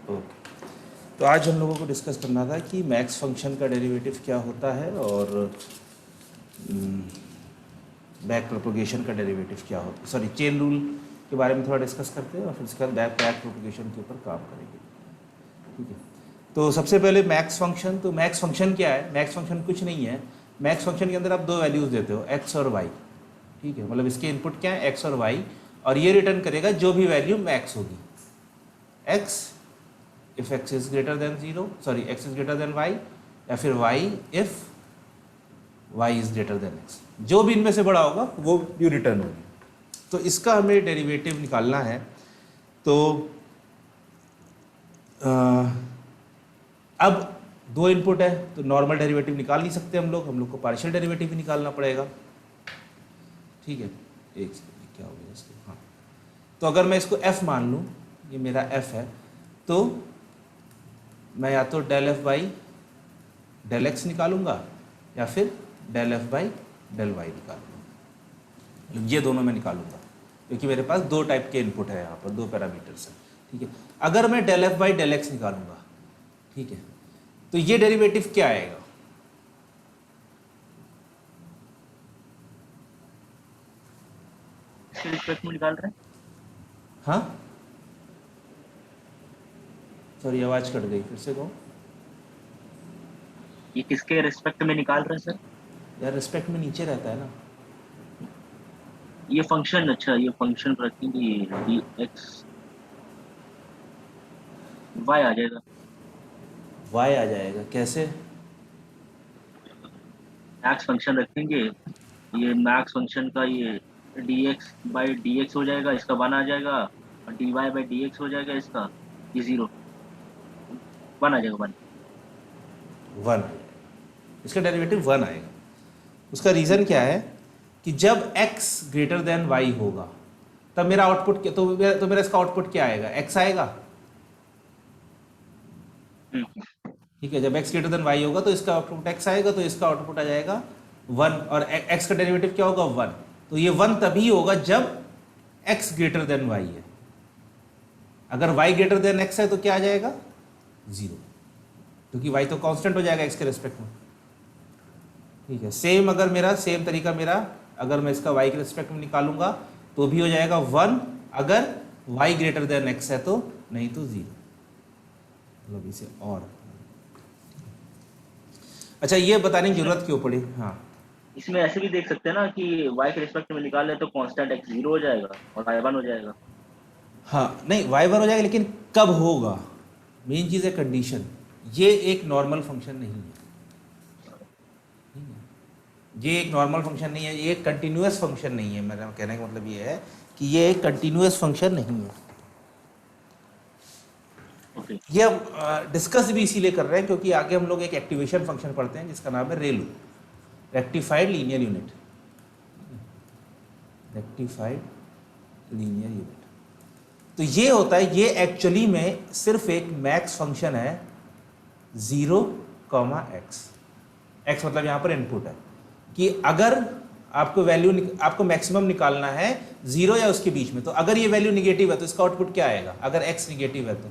Okay, तो आज हम लोगों को डिस्कस करना था कि मैक्स फंक्शन का डेरिवेटिव क्या होता है और बैक प्रोपोगेशन का डेरिवेटिव क्या होता है, सॉरी चेन रूल के बारे में थोड़ा डिस्कस करते हैं और फिर उसके बाद बैक प्रोपोगेशन के ऊपर काम करेंगे। ठीक है, तो सबसे पहले मैक्स फंक्शन। तो मैक्स फंक्शन क्या है? मैक्स फंक्शन कुछ नहीं है। मैक्स फंक्शन के अंदर आप दो वैल्यूज़ देते हो, एक्स और वाई। ठीक है, मतलब इसके इनपुट क्या है? एक्स और वाई, और ये रिटर्न करेगा जो भी वैल्यू मैक्स होगी। X if x is greater than 0, sorry x is greater then y, या फिर y if y is greater then x, जो भी इनमें से बड़ा होगा वो वैल्यू रिटर्न होगी। तो इसका हमें डेरिवेटिव निकालना है। तो अब दो इनपुट है तो नॉर्मल डेरिवेटिव निकाल नहीं सकते हम लोग को पार्शियल डेरिवेटिव भी निकालना पड़ेगा। ठीक है, एक सेकंड, क्या हो गया इसको? हाँ, तो अगर मैं इसको f मान लूँ, ये मेरा f है, तो मैं या तो del F by del X निकालूंगा या फिर del F by del Y निकालूंगा। ये दोनों मैं निकालूंगा क्योंकि मेरे पास दो टाइप के इनपुट है, यहाँ पर दो पैरामीटर्स हैं। ठीक है, अगर मैं del F by del X निकालूंगा, ठीक है, तो ये डेरिवेटिव क्या आएगा? रिस्पेक्ट में निकाल रहे हैं। हाँ, सॉरी आवाज कट गई, फिर से कहो। ये किसके रिस्पेक्ट में निकाल रहे हैं सर? यार रिस्पेक्ट में नीचे रहता है ना। ये फंक्शन, अच्छा ये फंक्शन रखेंगे डी एक्स वाई आ जाएगा। वाई आ जाएगा कैसे? मैक्स फंक्शन रखेंगे, ये मैक्स फंक्शन का ये D X by D X हो जाएगा, इसका वन आ जाएगा, और D Y by D X हो जाएगा इसका, ये 0 वन आ जाएगा, वन। वन, इसका डेरिवेटिव वन आएगा। उसका रीज़न क्या है कि जब x ग्रेटर देन y होगा तब मेरा आउटपुट क्या, तो मेरा इसका आउटपुट क्या आएगा? x आएगा। ठीक है, जब x ग्रेटर देन y होगा तो इसका आउटपुट x आएगा, तो इसका आउटपुट आ जाएगा वन, और x का डेरिवेटिव क्या होगा? वन। तो ये वन तभी होगा जब x ग्रेटर देन y है। अगर y ग्रेटर देन x है तो क्या आ जाएगा? जीरो, क्योंकि y तो कांस्टेंट हो जाएगा x के रिस्पेक्ट में। ठीक है, सेम अगर मेरा सेम तरीका मेरा अगर मैं इसका y के रिस्पेक्ट में निकालूंगा तो भी हो जाएगा वन, अगर y ग्रेटर देन x है तो, नहीं तो जीरो। मतलब इसे और अच्छा ये बताने की जरूरत क्यों पड़ी? हाँ, इसमें ऐसे भी देख सकते हैं ना कि y के रिस्पेक्ट में निकाले तो कांस्टेंट x 0 हो जाएगा और y 1 हो जाएगा। हाँ नहीं y वन हो जाएगा, लेकिन कब होगा? मेन चीज़ है कंडीशन। ये एक नॉर्मल फंक्शन नहीं है, ये एक नॉर्मल फंक्शन नहीं है, ये एक कंटिन्यूअस फंक्शन नहीं है। मेरा कहने का मतलब ये है कि ये एक कंटिन्यूअस फंक्शन नहीं है। ओके, ये हम डिस्कस भी इसीलिए कर रहे हैं क्योंकि आगे हम लोग एक एक्टिवेशन फंक्शन पढ़ते हैं जिसका नाम है ReLU, rectified linear unit. Rectified linear unit, तो ये होता है, ये एक्चुअली में सिर्फ एक मैक्स फंक्शन है 0, x। x मतलब यहाँ पर इनपुट है कि अगर आपको वैल्यू आपको मैक्सिमम निकालना है 0 या उसके बीच में, तो अगर ये वैल्यू निगेटिव है तो इसका आउटपुट क्या आएगा? अगर x निगेटिव है तो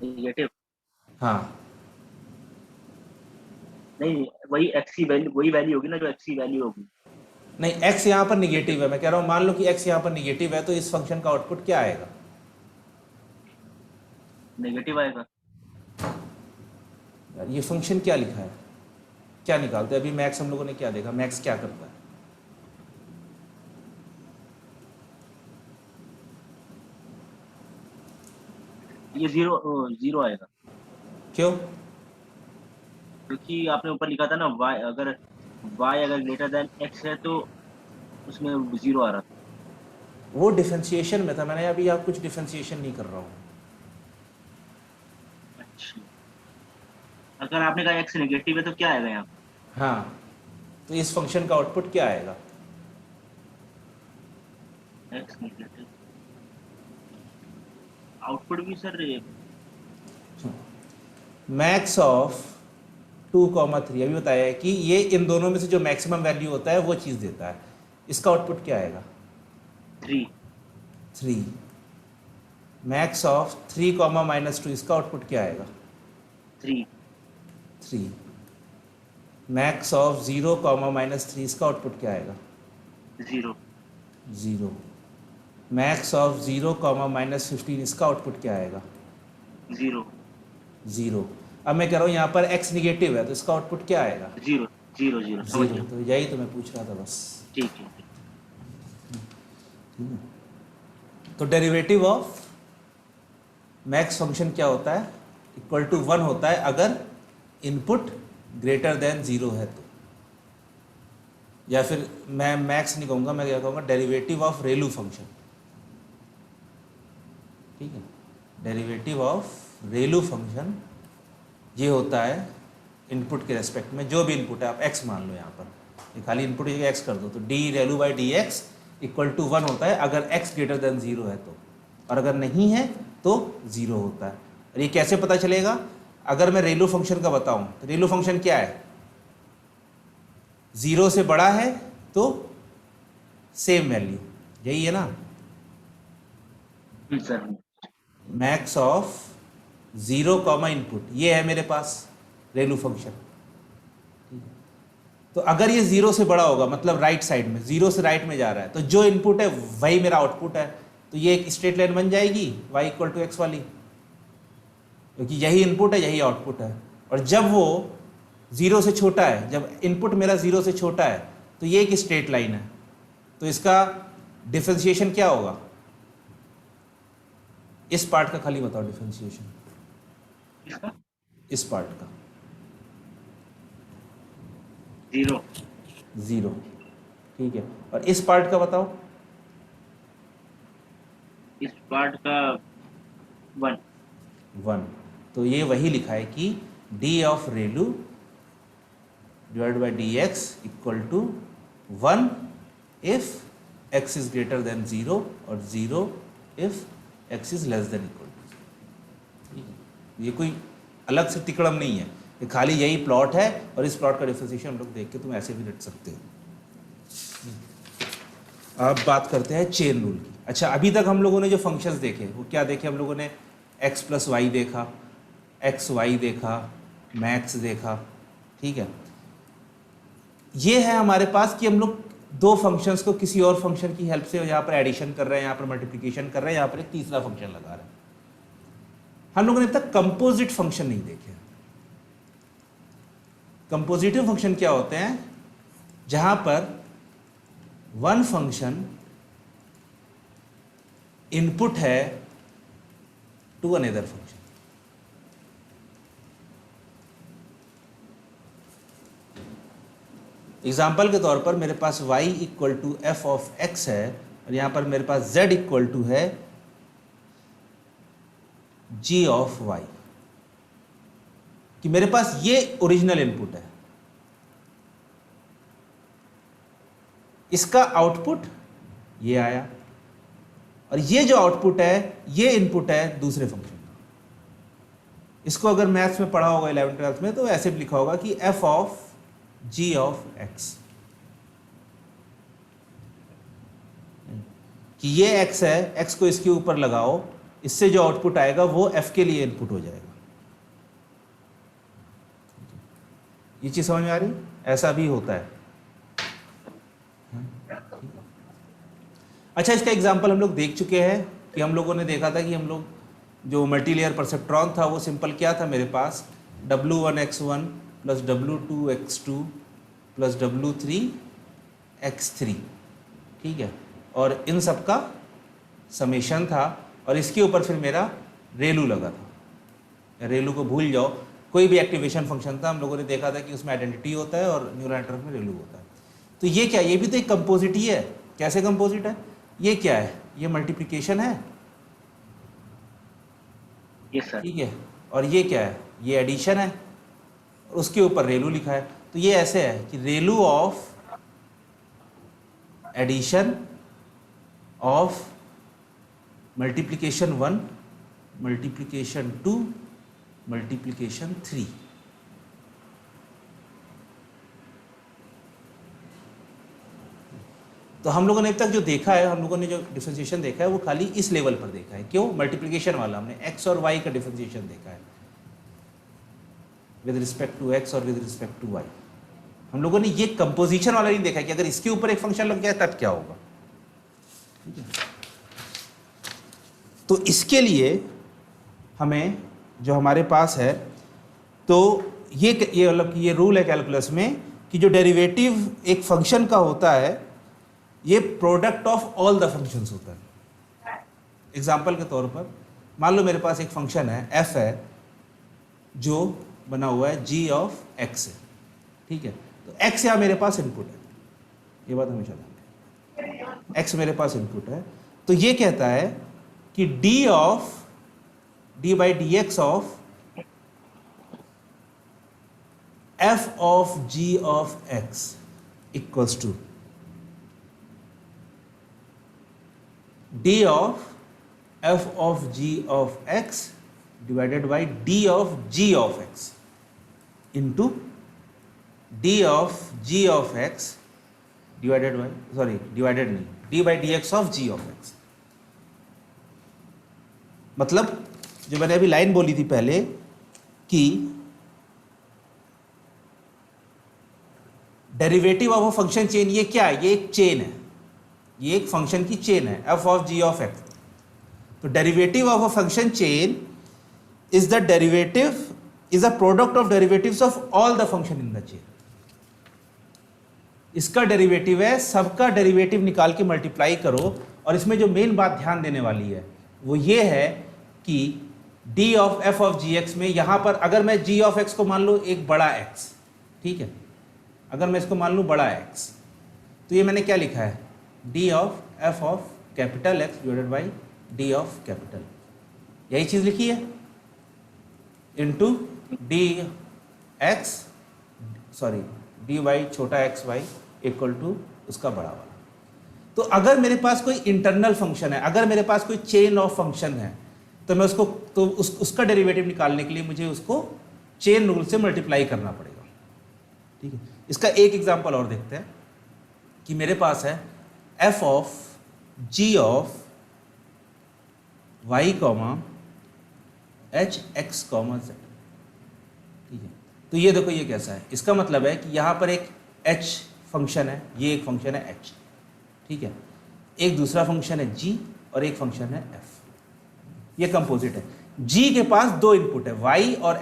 नेगेटिव हाँ, नहीं, वही x की वैल्यू, वही वैल्यू होगी ना जो x की वैल्यू होगी। नहीं x यहाँ पर निगेटिव है, मैं कह रहा हूँ मान लो कि x यहाँ पर निगेटिव है तो इस फंक्शन का आउटपुट क्या आएगा? नेगेटिव आएगा। यार ये फंक्शन क्या लिखा है, क्या निकालते हैं? अभी मैक्स हम लोगों ने क्या देखा, मैक्स क्या करता है? ये 0 आएगा, क्यों? क्योंकि आपने ऊपर लिखा था ना y अगर ग्रेटर देन x है तो उसमें 0 आ रहा था। वो डिफरेंशिएशन में था, मैंने अभी यहाँ कुछ डिफरेंशिएशन नहीं कर रहा हूँ। अच्छा, अगर आपने कहा x नेगेटिव है तो क्या आएगा यहाँ? हाँ, तो इस फंक्शन का आउटपुट क्या आएगा? x नेगेटिव आउटपुट भी सर मैक्स ऑफ 2,3 अभी बताया है कि ये इन दोनों में से जो मैक्सिमम वैल्यू होता है वो चीज़ देता है। इसका आउटपुट क्या आएगा? 3 3। मैक्स ऑफ 3 कॉमा -2 इसका आउटपुट क्या आएगा? 3 3। मैक्स ऑफ 0 कॉमा -3 इसका आउटपुट क्या आएगा? 0 0। मैक्स ऑफ 0 कॉमा -15 इसका आउटपुट क्या आएगा? 0 0। अब मैं कह रहा हूँ यहाँ पर x निगेटिव है तो इसका आउटपुट क्या आएगा? 0 0 0 समझ 0। गया। तो यही तो मैं पूछ रहा था बस। ठीक है। तो डेरिवेटिव ऑफ मैक्स फंक्शन क्या होता है? इक्वल टू 1 होता है अगर इनपुट ग्रेटर देन 0 है तो, या फिर मैं मैक्स नहीं कहूँगा, मैं क्या कहूँगा डेरिवेटिव ऑफ रेलू फंक्शन। ठीक है, डेरिवेटिव ऑफ रेलू फंक्शन ये होता है इनपुट के रेस्पेक्ट में, जो भी इनपुट है आप x मान लो, यहाँ पर ये खाली इनपुट ये x कर दो, तो D ReLU by D X equal to 1 होता है अगर x ग्रेटर देन 0 है तो, और अगर नहीं है तो 0 होता है। और ये कैसे पता चलेगा? अगर मैं रेलू फंक्शन का बताऊं तो रेलू फंक्शन क्या है? 0 से बड़ा है तो सेम वैल्यू, यही है ना? Sir max of 0 comma input ये है मेरे पास रेलू फंक्शन। तो अगर ये 0 से बड़ा होगा मतलब राइट साइड में 0 से राइट में जा रहा है, तो जो इनपुट है वही मेरा आउटपुट है। तो ये एक स्ट्रेट लाइन बन जाएगी y इक्वल टू एक्स वाली, क्योंकि यही इनपुट है यही आउटपुट है। और जब वो 0 से छोटा है, जब इनपुट मेरा 0 से छोटा है, तो ये एक स्ट्रेट लाइन है, तो इसका डिफरेंशिएशन क्या होगा? इस पार्ट का खाली बताओ डिफरेंशिएशन, इसका इस पार्ट का। 0 0, ठीक है। और इस पार्ट का बताओ। इस पार्ट का 1 1। तो ये वही लिखा है कि D of ReLU divide by D X equal to 1 if x is greater than 0 और 0 if x is less than equal to. ये कोई अलग से तिकड़म नहीं है, ये खाली यही प्लॉट है, और इस प्लॉट का डिफरेंशिएशन हम लोग देख के तुम ऐसे भी रख सकते हो। अब बात करते हैं चेन रूल की। अच्छा, अभी तक हम लोगों ने जो फंक्शंस देखे वो क्या देखे? हम लोगों ने x प्लस वाई देखा, एक्स वाई देखा, मैक्स देखा, ठीक है। ये है हमारे पास कि हम लोग दो फंक्शंस को किसी और फंक्शन की हेल्प से यहाँ पर एडिशन कर रहे हैं, यहाँ पर मल्टीप्लिकेशन कर रहे हैं, यहाँ पर एक तीसरा फंक्शन लगा रहे हैं। हम लोगों ने अब तक कंपोजिट फंक्शन नहीं देखे। कंपोजिटिव फंक्शन क्या होते हैं? जहां पर वन फंक्शन इनपुट है टू अनदर फंक्शन। एग्जाम्पल के तौर पर मेरे पास y equal to F of X है, और यहां पर मेरे पास z इक्वल टू है g ऑफ y, कि मेरे पास ये ओरिजिनल इनपुट है, इसका आउटपुट ये आया, और ये जो आउटपुट है ये इनपुट है दूसरे फंक्शन का। इसको अगर मैथ्स में पढ़ा होगा 11th 12th में, तो ऐसे भी लिखा होगा कि f of g of x, कि ये x है, x को इसके ऊपर लगाओ, इससे जो आउटपुट आएगा वो f के लिए इनपुट हो जाएगा। ये चीज समझ में आ रही? ऐसा भी होता है। अच्छा, इसका एग्जांपल हम लोग देख चुके हैं कि हम लोगों ने देखा था कि हम लोग जो मल्टीलेयर परसेप्ट्रॉन था वो सिंपल क्या था, मेरे पास W1x1 plus W2x2 plus W3x3, ठीक है, और इन सब का समेशन था, और इसके ऊपर फिर मेरा रेलू लगा था। रेलू को भूल जाओ, कोई भी एक्टिवेशन फंक्शन था, हम लोगों ने देखा था कि उसमें आइडेंटिटी होता है और न्यूरल नेटवर्क में रेलू होता है। तो ये क्या, ये भी तो एक कंपोजिट ही है। कैसे कंपोजिट है? ये क्या है? ये मल्टीप्लिकेशन है, यस सर। ठीक है, और ये क्या है? ये एडिशन है, और उसके ऊपर रेलू लिखा है। तो ये ऐसे है कि ReLU of addition of multiplication 1, multiplication 2, multiplication 3। तो हम लोगों ने अब तक जो देखा है, हम लोगों ने जो डिफरेंशिएशन देखा है वो खाली इस लेवल पर देखा है। क्यों? मल्टीप्लिकेशन वाला हमने x और y का डिफरेंशिएशन देखा है विद रिस्पेक्ट टू x और विद रिस्पेक्ट टू y। हम लोगों ने ये कंपोजिशन वाला नहीं देखा है कि अगर इसके ऊपर एक फंक्शन लग जाए तब क्या होगा। ठीक है, तो इसके लिए हमें जो हमारे पास है, तो ये मतलब ये रूल है कैलकुलस में कि जो डेरिवेटिव एक फंक्शन का होता है ये product of all the functions होता है। एग्जांपल के तौर पर मान लो मेरे पास एक फंक्शन है f है जो बना हुआ है g ऑफ x है। ठीक है, तो x यहाँ मेरे पास इनपुट है, ये बात हमेशा ध्यान रखें। x मेरे पास इनपुट है, तो ये कहता है कि d by D x of f of g of x equals to d of f of g of x divided by d of g of x into d of g of x divided by, sorry divided नहीं, d by dx of g of x। मतलब जो मैंने अभी line बोली थी पहले कि derivative of a function chain, ये क्या है? ये एक चेन है, ये एक फंक्शन की चेन है f of g of x। तो derivative of a function chain is the derivative is a product of derivatives of all the function in the chain. इसका डेरिवेटिव है, सबका डेरिवेटिव निकाल के मल्टीप्लाई करो। और इसमें जो मेन बात ध्यान देने वाली है वो ये है कि d of f of G X में यहां पर अगर मैं g ऑफ x को मान लो एक बड़ा x, ठीक है, अगर मैं इसको मान लूँ बड़ा x, तो ये मैंने क्या लिखा है? d of f of capital x divided by d of capital, यही चीज़ लिखी है, into D X, sorry D Y छोटा एक्स वाई इक्वल टू उसका बड़ा वाला। तो अगर मेरे पास कोई इंटरनल फंक्शन है, अगर मेरे पास कोई चेन ऑफ फंक्शन है, तो मैं उसको तो उसका डेरिवेटिव निकालने के लिए मुझे उसको चेन रूल से मल्टीप्लाई करना पड़ेगा। ठीक है, इसका एक एग्जांपल और देखते हैं कि मेरे पास है f of g of y comma h x comma z। ठीक है, तो ये देखो ये कैसा है, इसका मतलब है कि यहाँ पर एक h फंक्शन है, ये एक फंक्शन है h, ठीक है, एक दूसरा फंक्शन है g और एक फंक्शन है f, ये कंपोजिट है। g के पास दो इनपुट है y और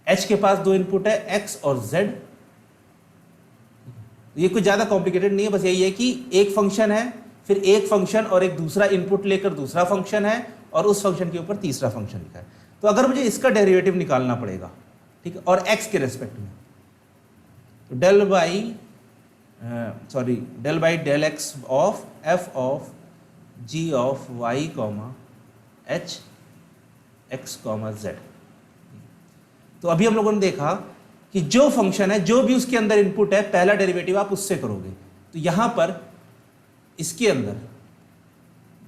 h के पास दो इनपुट है x और z। ये कुछ ज़्यादा कॉम्प्लिकेटेड नहीं है, बस यही है कि एक फंक्शन है, फिर एक फंक्शन और एक दूसरा इनपुट लेकर दूसरा फंक्शन है, और उस फंक्शन के ऊपर तीसरा फंक्शन लिखा है। तो अगर मुझे इसका डेरिवेटिव निकालना पड़ेगा, ठीक है, और x के रेस्पेक्ट में, तो del by del X of f of g of y comma h x comma z। तो अभी हम लोगों ने देखा कि जो फंक्शन है, जो भी उसके अंदर इनपुट है, पहला डेरिवेटिव आप उससे करोगे। तो यहां पर इसके अंदर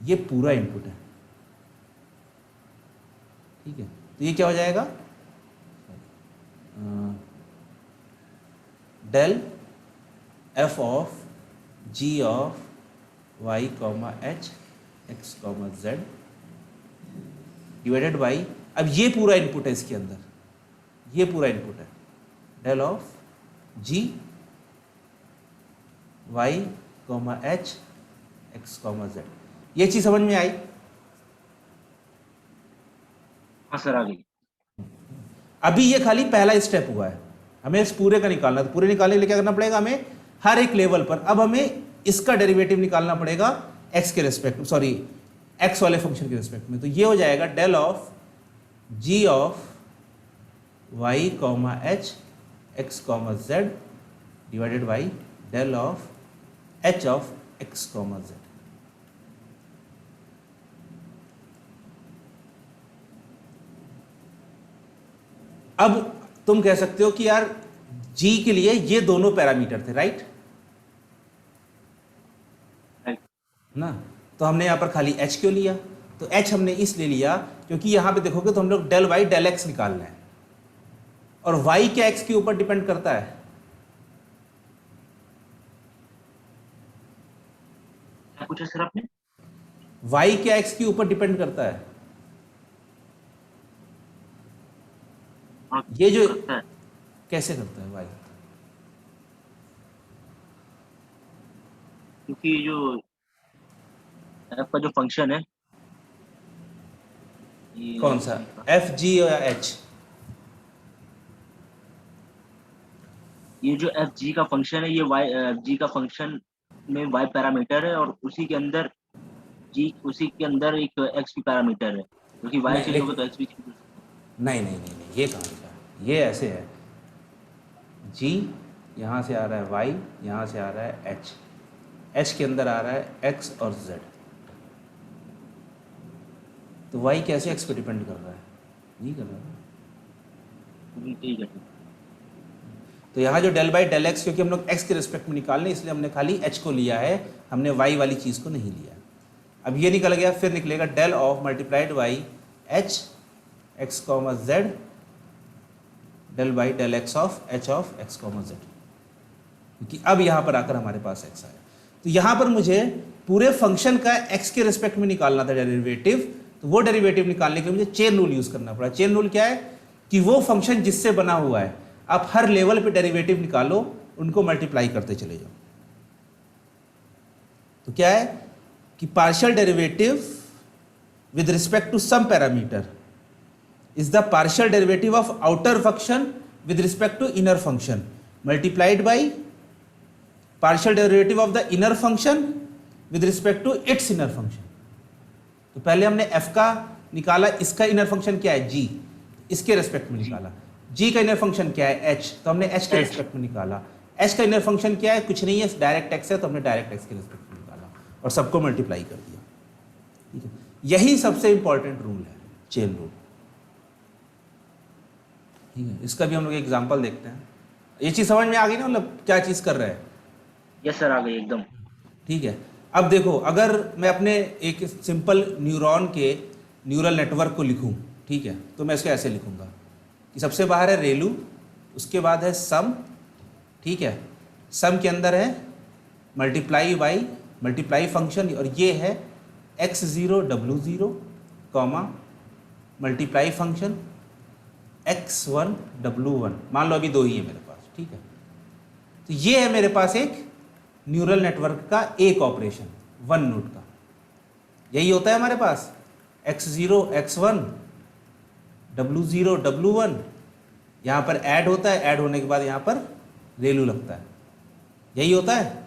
ये पूरा इनपुट है, ठीक है, तो ये क्या हो जाएगा? Del f of g of y comma h x comma z divided by, अब ये पूरा इनपुट है इसके अंदर, ये पूरा इनपुट है, del of g y comma h x comma z। ये चीज समझ में आई? हाँ सर, आ गई। अभी ये खाली पहला स्टेप हुआ है, हमें इस पूरे का निकालना है। तो पूरे निकालने के लिए क्या करना पड़ेगा हमें? हर एक लेवल पर अब हमें इसका डेरिवेटिव निकालना पड़ेगा x के रेस्पेक्ट, सॉरी x वाले फंक्शन के रेस्पेक्ट में। तो ये हो जाएगा del of g of y comma h x comma z divided by del of h of x comma z। अब तुम कह सकते हो कि यार g के लिए ये दोनों पैरामीटर थे, राइट ना? तो हमने यहां पर खाली h क्यों लिया? तो h हमने इसलिए लिया क्योंकि यहां पे देखोगे तो हम लोग डेल y डेल x निकालना है, और y क्या x के ऊपर डिपेंड करता है? पूछा सर आपने? y क्या x के ऊपर डिपेंड करता है? हाँ, ये जो करता है। कैसे करता है y? क्योंकि जो एफ का जो फंक्शन है, कौन सा, ये f g या h? जो एफ जी का फंक्शन है, ये वाई एफ जी का फंक्शन में वाई पैरामीटर है, और उसी के अंदर उसी के अंदर एक एक्स भी पैरामीटर है, क्योंकि वाई नहीं चेंज होगा लेकिन तो एक्स भी चेंज हो सकता नहीं, ये कहाँ लिखा है? ये ऐसे है, g यहाँ से आ रहा है y, यहाँ से आ रहा है h के अंदर आ रहा है x और z। तो y कैसे x पे डिपेंड कर रहा है? नहीं कर रहा है। है। ठीक है। तो यहाँ जो डेल बाई डेल एक्स, क्योंकि हम लोग x के रिस्पेक्ट में निकालने, इसलिए हमने खाली h को लिया है, हमने y वाली चीज़ को नहीं लिया। अब ये निकल गया, फिर निकलेगा del of multiplied by h x comma z del by del X of h of x comma z, क्योंकि अब यहाँ पर आकर हमारे पास x आया। तो यहाँ पर मुझे पूरे फंक्शन का x के रिस्पेक्ट में निकालना था डेरिवेटिव, तो वो डेरिवेटिव निकालने के लिए मुझे चेन रूल यूज़ करना पड़ा। चेन रूल क्या है कि वो फंक्शन जिससे बना हुआ है, आप हर लेवल पे डेरिवेटिव निकालो, उनको मल्टीप्लाई करते चले जाओ। तो क्या है कि partial derivative with respect to some parameter is the partial derivative of outer function with respect to inner function multiplied by partial derivative of the inner function with respect to its inner function. तो पहले हमने f का निकाला, इसका inner function क्या है g, इसके respect में निकाला। g का इनर फंक्शन क्या है h, तो हमने h के रेस्पेक्ट में निकाला। h का इनर फंक्शन क्या है, कुछ नहीं है, डायरेक्ट x है, तो हमने डायरेक्ट x के रेस्पेक्ट में निकाला और सबको मल्टीप्लाई कर दिया। ठीक है, यही सबसे इंपॉर्टेंट रूल है, चेन रूल। ठीक है, इसका भी हम लोग एग्जांपल देखते हैं। ये चीज़ समझ में आ गई ना, मतलब क्या चीज़ कर रहे हैं? यस सर, आ गई एकदम। ठीक है, अब देखो, अगर मैं अपने एक सिंपल न्यूरॉन के न्यूरल नेटवर्क को लिखूं, ठीक है, तो मैं इसको ऐसे लिखूंगा कि सबसे बाहर है रेलू, उसके बाद है सम, ठीक है, सम के अंदर है मल्टीप्लाई बाई मल्टीप्लाई फंक्शन, और ये है x0 w0 comma multiply function x1 w1। मान लो अभी दो ही है मेरे पास, ठीक है। तो ये है मेरे पास एक न्यूरल नेटवर्क का एक ऑपरेशन, वन नोड का। यही होता है हमारे पास, x0 x1 w0 w1, यहाँ पर ऐड होता है, ऐड होने के बाद यहाँ पर रेलू लगता है, यही होता है।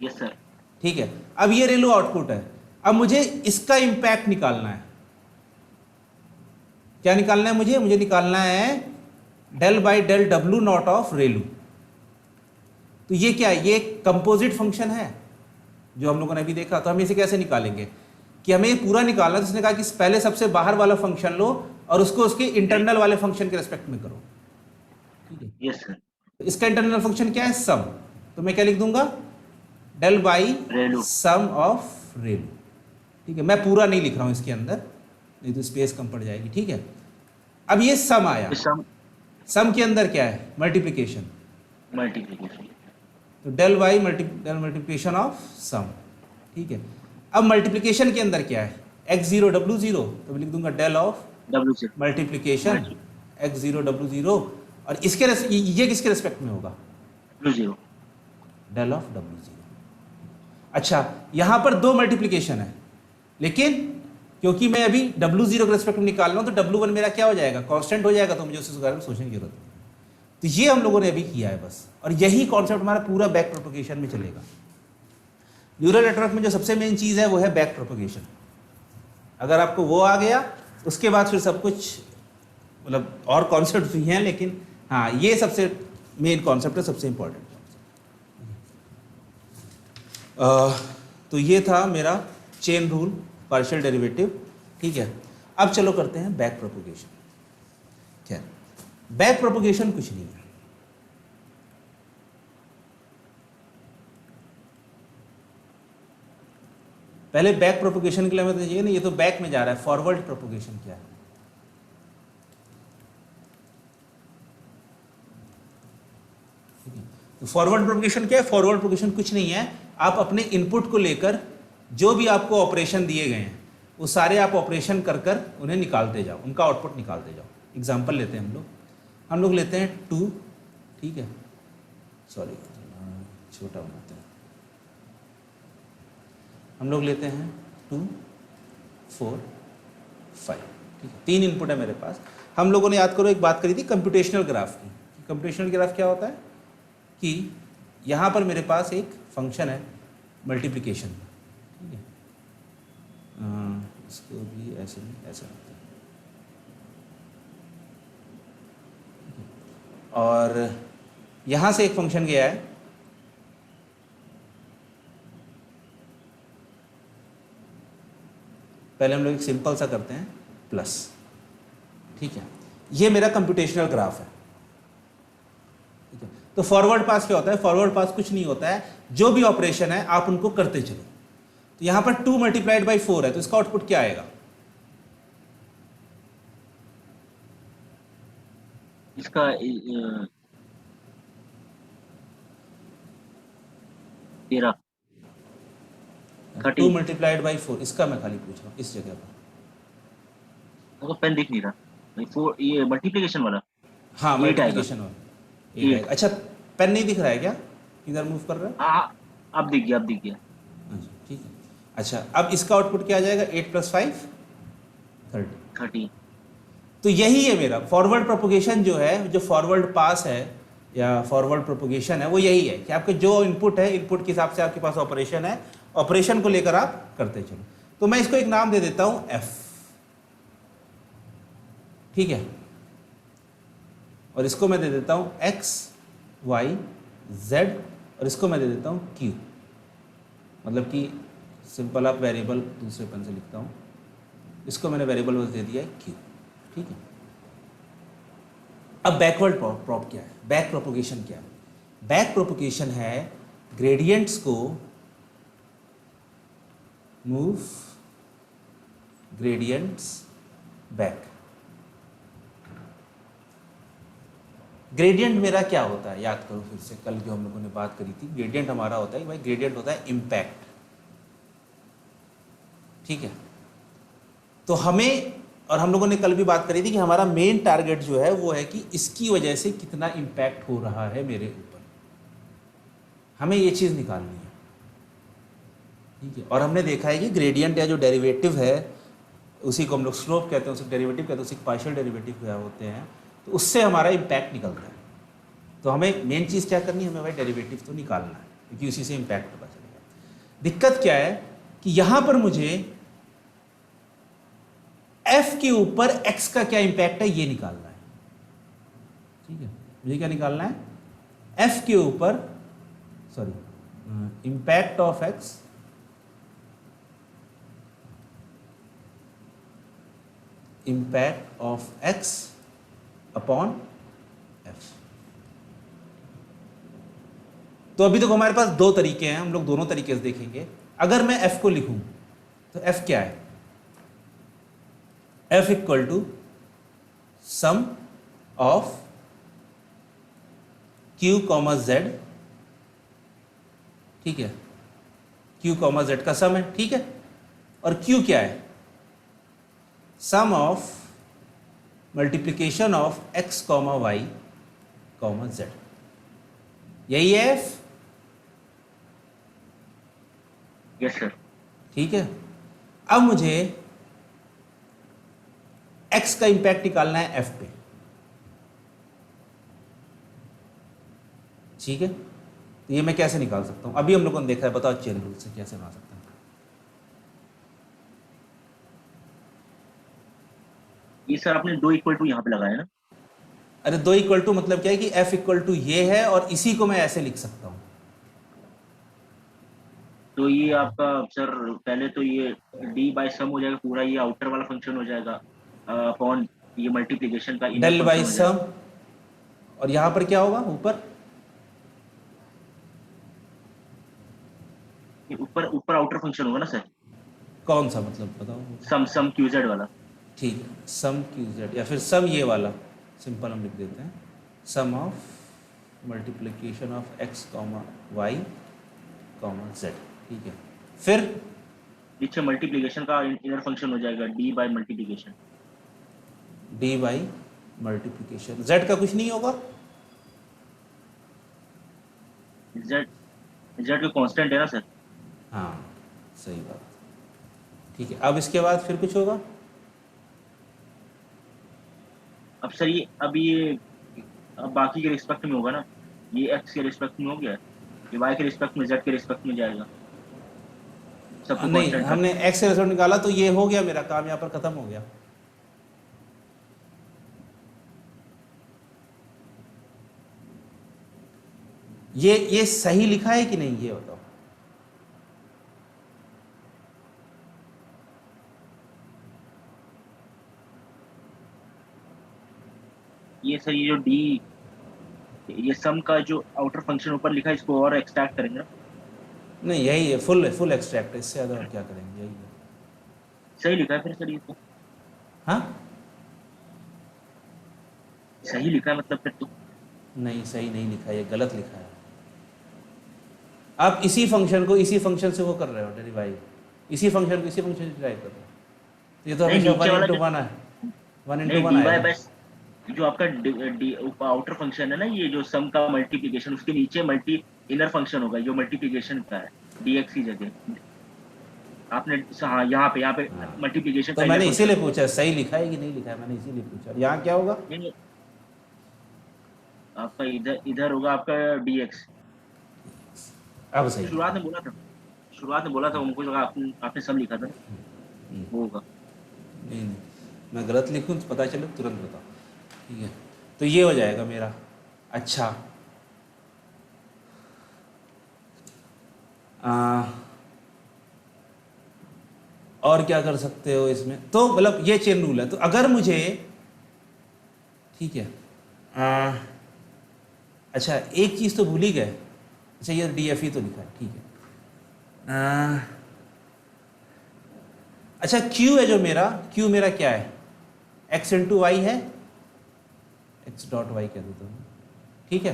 Yes sir. ठीक है, अब ये रेलू आउटपुट है। अब मुझे इसका इंपैक्ट निकालना है। क्या निकालना है मुझे? मुझे निकालना है del by del W nought of ReLU. तो ये क्या है? ये एक कंपोजिट फंक्शन है जो हम लोगों ने अभी देखा। तो हम इसे कैसे निकालेंगे कि हमें ये पूरा निकालना है। तो उसने कहा कि पहले सबसे बाहर वाला फंक्शन लो और उसको उसके इंटरनल वाले फंक्शन के रेस्पेक्ट में करो। ठीक है, यस सर। तो इसका इंटरनल फंक्शन क्या है? सम। तो मैं क्या लिख दूंगा? Del by ReLU. Sum of ReLU. ठीक है, मैं पूरा नहीं लिख रहा हूं इसके अंदर, नहीं तो स्पेस कम पड़ जाएगी। ठीक है, अब ये सम आया, सम के अंदर क्या है? मल्टीप्लिकेशन। मल्टीप्लिकेशन, तो del by multiplication of some. ठीक है, अब मल्टीप्लिकेशन के अंदर क्या है? x0 w0, तो मैं लिख दूंगा डेल ऑफ डब्ल्यू से मल्टीप्लिकेशन x0 w0, और इसके ये किसके रेस्पेक्ट में होगा? w0, del of w0। अच्छा, यहां पर दो मल्टीप्लिकेशन है, लेकिन क्योंकि मैं अभी w0 के रेस्पेक्ट में निकाल रहा हूं, तो w1 मेरा क्या हो जाएगा? कांस्टेंट हो जाएगा। तो मुझे उसके बारे में सोचने की जरूरत नहीं। तो ये हम लोगों ने अभी किया है बस, और यही कॉन्सेप्ट हमारा पूरा बैक प्रोपगेशन में चलेगा। न्यूरल नेटवर्क में जो सबसे मेन चीज़ है वो है बैक प्रोपगेशन। अगर आपको वो आ गया, उसके बाद फिर सब कुछ, मतलब और कॉन्सेप्ट भी हैं, लेकिन हाँ, ये सबसे मेन कॉन्सेप्ट है, सबसे इंपॉर्टेंट कॉन्सेप्ट। तो ये था मेरा चेन रूल, पार्शियल डेरिवेटिव। ठीक है, अब चलो करते हैं बैक प्रोपगेशन। क्या बैक प्रोपगेशन? कुछ नहीं है, पहले बैक प्रोपगेशन के लिए हमें तो चाहिए ना, ये तो बैक में जा रहा है। फॉरवर्ड प्रोपगेशन क्या है? तो फॉरवर्ड प्रोपगेशन क्या है? फॉरवर्ड प्रोपगेशन कुछ नहीं है, आप अपने इनपुट को लेकर जो भी आपको ऑपरेशन दिए गए हैं वो सारे आप ऑपरेशन कर कर उन्हें निकालते जाओ, उनका आउटपुट निकालते जाओ। एग्जांपल लेते हैं हम लोग लेते हैं 2, ठीक है, सॉरी छोटा बनाते हैं, हम लोग लेते हैं 2, 4, 5, ठीक है, 3 इनपुट है मेरे पास। हम लोगों ने याद करो एक बात करी थी कंप्यूटेशनल ग्राफ की। कंप्यूटेशनल ग्राफ क्या होता है कि यहाँ पर मेरे पास एक फंक्शन है मल्टीप्लिकेशन, ठीक है, इसको भी ऐसे नहीं ऐसे होता है, और यहाँ से एक फंक्शन गया है पहले हम लोग एक सिंपल सा करते हैं प्लस, ठीक है, ये मेरा कंप्यूटेशनल ग्राफ है, ठीक है। तो फॉरवर्ड पास क्या होता है? फॉरवर्ड पास कुछ नहीं होता है, जो भी ऑपरेशन है आप उनको करते चलो। तो यहां पर 2 × 4 है, तो इसका आउटपुट क्या आएगा? इसका 13 2 30। × 4, इसका मैं खाली पूछ रहा हूँ इस जगह पर। तो पेन दिख नहीं रहा भाई, 4 ये मल्टीप्लिकेशन वाला हाँ 8 आएगा। मल्टीप्लिकेशन और 8 आएगा। अच्छा पेन नहीं दिख रहा है क्या? इधर मूव कर रहा है? हाँ अब दिख गया, अब दिख गया। अच्छा ठीक है। अच्छा अब इसका आउटपुट क्या आ जाएगा? 8 + 5 30। 30। तो यही है मेरा फॉरवर्ड प्रोपोगेशन जो है, जो फॉरवर्ड पास है या फॉरवर्ड प्रोपोगेशन है, वो यही है कि आपके जो इनपुट है, इनपुट के हिसाब से आपके पास ऑपरेशन है, ऑपरेशन को लेकर आप करते चलो। तो मैं इसको एक नाम दे देता हूं एफ, ठीक है, और इसको मैं दे देता हूं एक्स वाई जेड, और इसको मैं दे देता हूं क्यू, मतलब कि सिंपल आप वेरिएबल दूसरे पेन से लिखता हूं, इसको मैंने वेरिएबल बस दे दिया है क्यू, ठीक है। अब बैकवर्ड प्रॉप क्या है? बैक प्रोपोगेशन क्या है? बैक प्रोपोगेशन है ग्रेडियंट्स को मूव ग्रेडियंट्स बैक। ग्रेडियंट मेरा क्या होता है? याद करो फिर से, कल जो हम लोगों ने बात करी थी, ग्रेडियंट हमारा होता है भाई, ग्रेडियंट होता है इम्पैक्ट, ठीक है। तो हमें, और हम लोगों ने कल भी बात करी थी कि हमारा मेन टारगेट जो है वो है कि इसकी वजह से कितना इम्पैक्ट हो रहा है मेरे ऊपर, हमें ये चीज़ निकालनी है, ठीक है। और हमने देखा है कि ग्रेडियंट या जो डेरिवेटिव है उसी को हम लोग स्लोप कहते हैं, उसी डेरिवेटिव कहते हैं, उसी पार्शियल डेरिवेटिव क्या होते हैं, तो उससे हमारा इम्पैक्ट निकलता है। तो हमें मेन चीज़ क्या करनी है? हमें भाई डेरिवेटिव तो निकालना है, क्योंकि उसी से इम्पैक्ट पता चलेगा। दिक्कत क्या है कि यहाँ पर मुझे f के ऊपर x का क्या इंपैक्ट है ये निकालना है, ठीक है। मुझे क्या निकालना है? f के ऊपर, sorry, impact of x impact of x upon f। तो अभी तक हमारे पास दो तरीके हैं, हम लोग दोनों तरीके से देखेंगे। अगर मैं f को लिखूं तो f क्या है? f equal to sum of q comma z, ठीक है, q कॉमा z का सम है, ठीक है। और q क्या है? Sum of multiplication of x comma y comma z, यही है f, यस सर। ठीक है। अब मुझे x का इंपैक्ट निकालना है f पे, ठीक है। तो ये मैं कैसे निकाल सकता हूं? अभी हम लोगों ने देखा है, बताओ चेन रूल से कैसे बना सकते हैं? ये सर आपने 2 इक्वल टू यहाँ पे लगाया ना? अरे 2 इक्वल टू मतलब क्या है कि f इक्वल टू ये है, और इसी को मैं ऐसे लिख सकता हूं। तो ये आपका सर पहले तो ये d बाय सम हो जाएगा, पूरा ये आउटर वाला फंक्शन हो जाएगा अपॉन ये मल्टीप्लिकेशन का इनर डेल बाई फंक्शन हो सम, और यहां पर क्या होगा? ऊपर जाएगा। ऊपर ऊपर आउटर फंक्शन होगा ना सर? कौन सा मतलब बताओ? सम क्यूजेड वाला। ठीक है, सम क्यू जेड, या फिर सम ये वाला सिंपल हम लिख देते हैं, sum of multiplication of x comma y comma z, ठीक है। फिर नीचे मल्टीप्लिकेशन का इनर फंक्शन हो जाएगा D by multiplication. D by multiplication, Z का कुछ नहीं होगा, जेड जेड का कांस्टेंट है ना सर। हाँ सही बात, ठीक है। अब इसके बाद फिर कुछ होगा, अब सर ये अब बाकी के रिस्पेक्ट में होगा ना, ये एक्स के रिस्पेक्ट में हो गया, ये वाई के रिस्पेक्ट में, जेड के रिस्पेक्ट में जाएगा, सबको नहीं कांस्टेंट हमने एक्स से रिजल्ट निकाला तो ये हो गया, मेरा काम यहाँ पर खत्म हो गया। ये सही लिखा है कि नहीं, ये बताओ। ये सर, ये जो डी, ये सम का जो आउटर फंक्शन ऊपर लिखा है इसको और एक्सट्रैक्ट करेंगे ना। नहीं यही है, फुल एक्सट्रैक्ट है, इससे ज़्यादा और क्या करेंगे, यही है। सही लिखा है फिर सर ये तो, हाँ सही लिखा है मतलब फिर तो। नहीं सही नहीं लिखा, ये गलत लिखा है। आप इसी फंक्शन को इसी फंक्शन से वो कर रहे हो डेरिवाइव, इसी फंक्शन को इसी फंक्शन से डिराइव कर रहे हो, तो ये तो नहीं, हमेशा नीचे वाला 1 into जो- 1 है, 1 नहीं, into 1 डी वाई आएगा। बस जो आपका आउटर फंक्शन है ना, ये जो सम का मल्टीप्लिकेशन, उसके नीचे मल्टी इनर फंक्शन होगा जो मल्टीप्लिकेशन का है, डीएक्स की जगह आपने, हाँ यहाँ पे हाँ। मल्टीप्लिकेशन तो मैंने इसीलिए पूछा सही लिखा है कि नहीं लिखा है, मैंने इसीलिए पूछा। यहाँ क्या होगा, नहीं, आपका इधर इधर होगा आपका डीएक्स। अब सही शुरुआत में बोला था मुझको लगा आपने सब लिखा था ना, हम्म, वो होगा। नहीं मैं गलत लिखूँ तो पता चले तुरंत बताओ, ठीक है। तो ये हो जाएगा मेरा। अच्छा और क्या कर सकते हो इसमें, तो मतलब ये चेन रूल है। तो अगर मुझे, ठीक है, अच्छा एक चीज़ तो भूल ही गए, अच्छा ये DFE तो लिखा है, ठीक है। अच्छा Q है जो मेरा, Q मेरा क्या है, x इंटू वाई है, x डॉट वाई कह देता हूँ, ठीक है।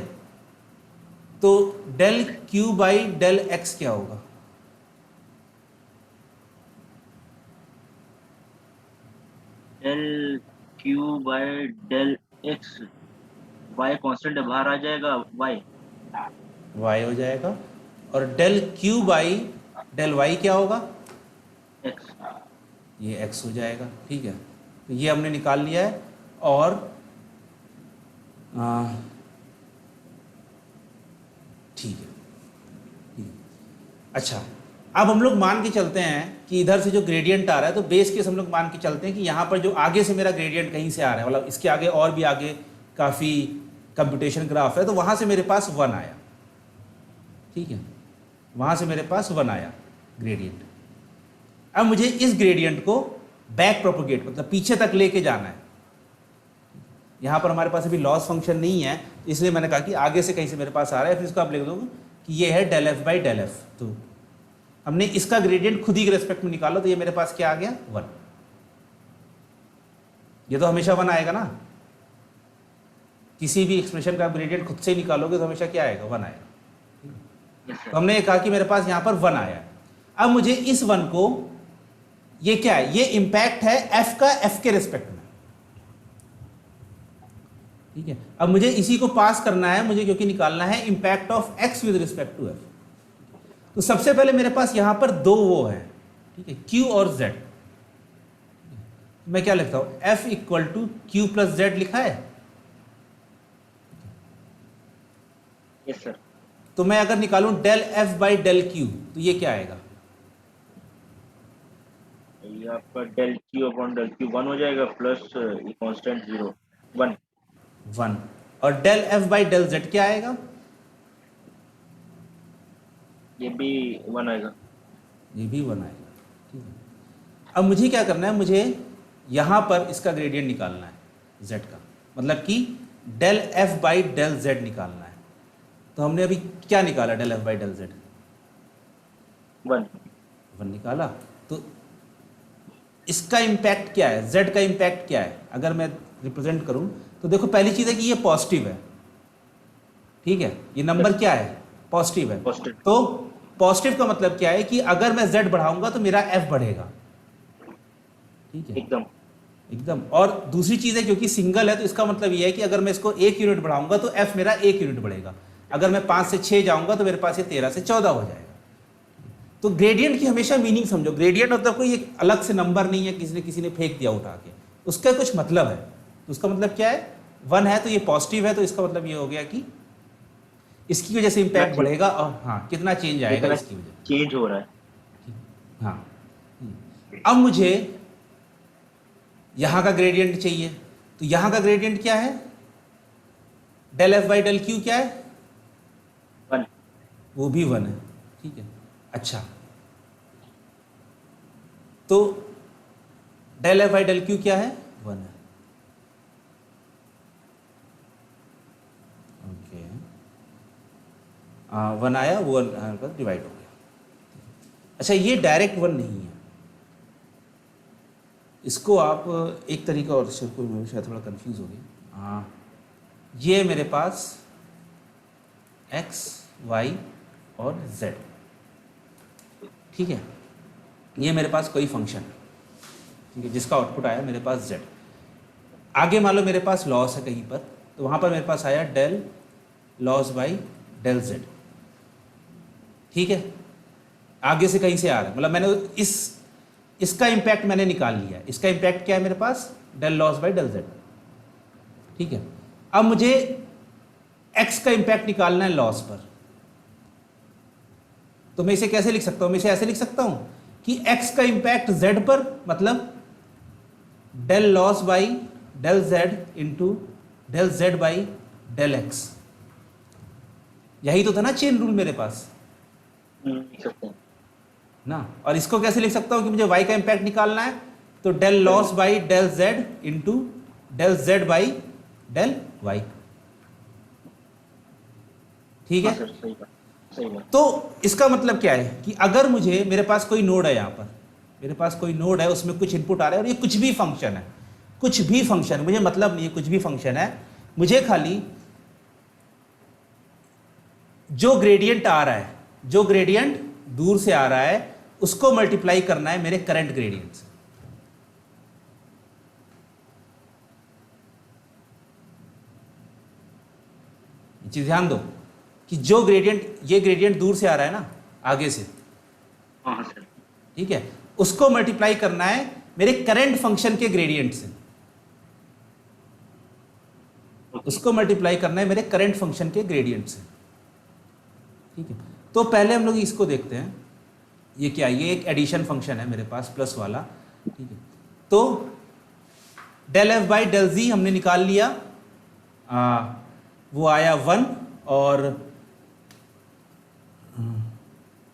तो del Q by del x क्या होगा, del Q by del X, Y constant है बाहर आ जाएगा, वाई y हो जाएगा, और del Q by del y क्या होगा, एक्स। ये x हो जाएगा, ठीक है। तो ये हमने निकाल लिया है। और ठीक है, ठीक है। अच्छा अब हम लोग मान के चलते हैं कि इधर से जो ग्रेडियंट आ रहा है, तो बेस केस हम लोग मान के चलते हैं कि यहाँ पर जो आगे से मेरा ग्रेडियंट कहीं से आ रहा है, मतलब इसके आगे और भी आगे काफ़ी कंप्यूटेशन ग्राफ है, तो वहाँ से मेरे पास 1 आया, ठीक है, वहाँ से मेरे पास 1 आया ग्रेडियंट। अब मुझे इस ग्रेडियंट को बैक प्रोपोगेट, मतलब पीछे तक लेके जाना है। यहाँ पर हमारे पास अभी लॉस फंक्शन नहीं है, इसलिए मैंने कहा कि आगे से कहीं से मेरे पास आ रहा है, फिर इसको आप लिख दोगे कि ये है del F by del F. तो हमने इसका ग्रेडियंट खुद ही के रेस्पेक्ट में निकाला, तो ये मेरे पास क्या आ गया, 1। ये तो हमेशा 1 आएगा ना, किसी भी एक्सप्रेशन का ग्रेडियंट खुद से ही निकालोगे तो हमेशा क्या आएगा, 1 आएगा। तो हमने कहा कि मेरे पास यहाँ पर 1 आया है। अब मुझे इस 1 को, ये क्या है, ये इंपैक्ट है f का f के रिस्पेक्ट में, ठीक है। अब मुझे इसी को पास करना है मुझे, क्योंकि निकालना है impact of x with respect to f। तो सबसे पहले मेरे पास यहां पर 2 वो है, ठीक है, q और z। मैं क्या लिखता हूं, f equal to q plus z लिखा है। Yes sir. तो मैं अगर निकालूं del f by del q, तो ये क्या आएगा, ये आपका del Q upon del Q 1 हो जाएगा, प्लस ये कांस्टेंट 0 1। 1। और del f by del z क्या आएगा, ये भी 1 आएगा। ये भी 1 आएगा, ठीक है। अब मुझे क्या करना है, मुझे यहाँ पर इसका ग्रेडियंट निकालना है z का, मतलब कि del f by del z निकालना है। तो हमने अभी क्या निकाला, del f by del z 1 निकाला। तो इसका इम्पैक्ट क्या है, z का इम्पैक्ट क्या है, अगर मैं रिप्रेजेंट करूं तो देखो पहली चीज़ है कि ये पॉजिटिव है, ठीक है, ये नंबर क्या है, पॉजिटिव है। Positive। तो पॉजिटिव का मतलब क्या है कि अगर मैं z बढ़ाऊंगा तो मेरा f बढ़ेगा, ठीक है एकदम एकदम। और दूसरी चीज है क्योंकि सिंगल है तो इसका मतलब ये है कि अगर मैं इसको 1 यूनिट बढ़ाऊंगा तो f मेरा 1 यूनिट बढ़ेगा। अगर मैं 5 से 6 जाऊंगा तो मेरे पास ये 13 से 14 हो जाएगा। तो ग्रेडियंट की हमेशा मीनिंग समझो, ग्रेडियंट मतलब कोई एक अलग से नंबर नहीं है किसी ने फेंक दिया उठा के, उसका कुछ मतलब है। तो उसका मतलब क्या है, 1 है तो ये पॉजिटिव है, तो इसका मतलब ये हो गया कि इसकी वजह से इम्पैक्ट बढ़ेगा, और हाँ कितना चेंज आएगा इसकी वजह से चेंज हो रहा है। हाँ। अब मुझे यहां का ग्रेडियंट चाहिए, तो यहां का ग्रेडियंट क्या है, del F by del Q क्या है, 1 वो भी 1 है, ठीक है। अच्छा, तो del F by del Q क्या है, 1 है, ओके। 1 आया, वो डिवाइड हो गया। अच्छा, ये डायरेक्ट 1 नहीं है, इसको आप एक तरीका और से, कोई शायद थोड़ा कंफ्यूज हो गया। हाँ, ये मेरे पास x, y और z, ठीक है, ये मेरे पास कोई फंक्शन है, ठीक है, जिसका आउटपुट आया मेरे पास z। आगे मान लो मेरे पास लॉस है कहीं पर, तो वहाँ पर मेरे पास आया del loss by del z, ठीक है। आगे से कहीं से आ रहा है, मतलब मैंने इसका इम्पैक्ट मैंने निकाल लिया है। इसका इम्पैक्ट क्या है मेरे पास, del loss by del z, ठीक है। अब मुझे x का इम्पैक्ट निकालना है लॉस पर, तो मैं इसे कैसे लिख सकता हूं, मैं इसे ऐसे लिख सकता हूं कि x का इम्पैक्ट z पर मतलब del loss by del z into del z by del x। यही तो था ना चेन रूल मेरे पास लिख सकते हैं ना। और इसको कैसे लिख सकता हूं कि मुझे y का इम्पैक्ट निकालना है, तो del loss by del z into del z by del y, ठीक है। हाँ सर, सही बात। तो इसका मतलब क्या है कि अगर मुझे, मेरे पास कोई नोड है, यहाँ पर मेरे पास कोई नोड है, उसमें कुछ इनपुट आ रहा है और ये कुछ भी फंक्शन है, कुछ भी फंक्शन, मुझे मतलब नहीं है, कुछ भी फंक्शन है, मुझे खाली जो ग्रेडियंट आ रहा है, जो ग्रेडियंट दूर से आ रहा है, उसको मल्टीप्लाई करना है मेरे करंट ग्रेडियंट से। चीज ध्यान दो कि जो ग्रेडियंट, ये ग्रेडियंट दूर से आ रहा है ना, आगे से, हाँ सर, ठीक है, उसको मल्टीप्लाई करना है मेरे करंट फंक्शन के ग्रेडियंट से, उसको मल्टीप्लाई करना है मेरे करंट फंक्शन के ग्रेडियंट से, ठीक है। तो पहले हम लोग इसको देखते हैं, ये क्या, ये एक एडिशन फंक्शन है मेरे पास, प्लस वाला, ठीक है। तो डेल एफ बाई डेल जी हमने निकाल लिया, वो आया 1, और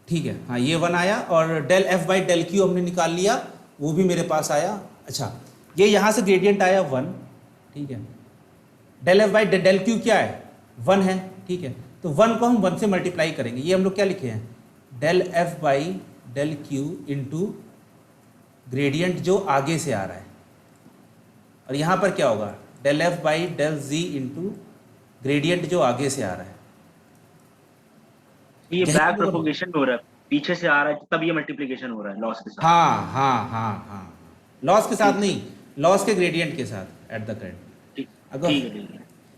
ठीक है, हाँ ये 1 आया, और del F by del Q हमने निकाल लिया, वो भी मेरे पास आया। अच्छा, ये यहाँ से ग्रेडियंट आया 1, ठीक है, del F by del Q क्या है, 1 है, ठीक है। तो 1 को हम 1 से मल्टीप्लाई करेंगे, ये हम लोग क्या लिखे हैं, del F by del Q into gradient जो आगे से आ रहा है, और यहाँ पर क्या होगा, del F by del G into gradient जो आगे से आ रहा है। ये बैक प्रोपोगेशन हो रहा है, पीछे से आ रहा है, तब ये मल्टीप्लिकेशन हो रहा है लॉस के साथ। हाँ हाँ हाँ हाँ, लॉस के साथ नहीं, लॉस के ग्रेडियंट के साथ एट द करंट। अगर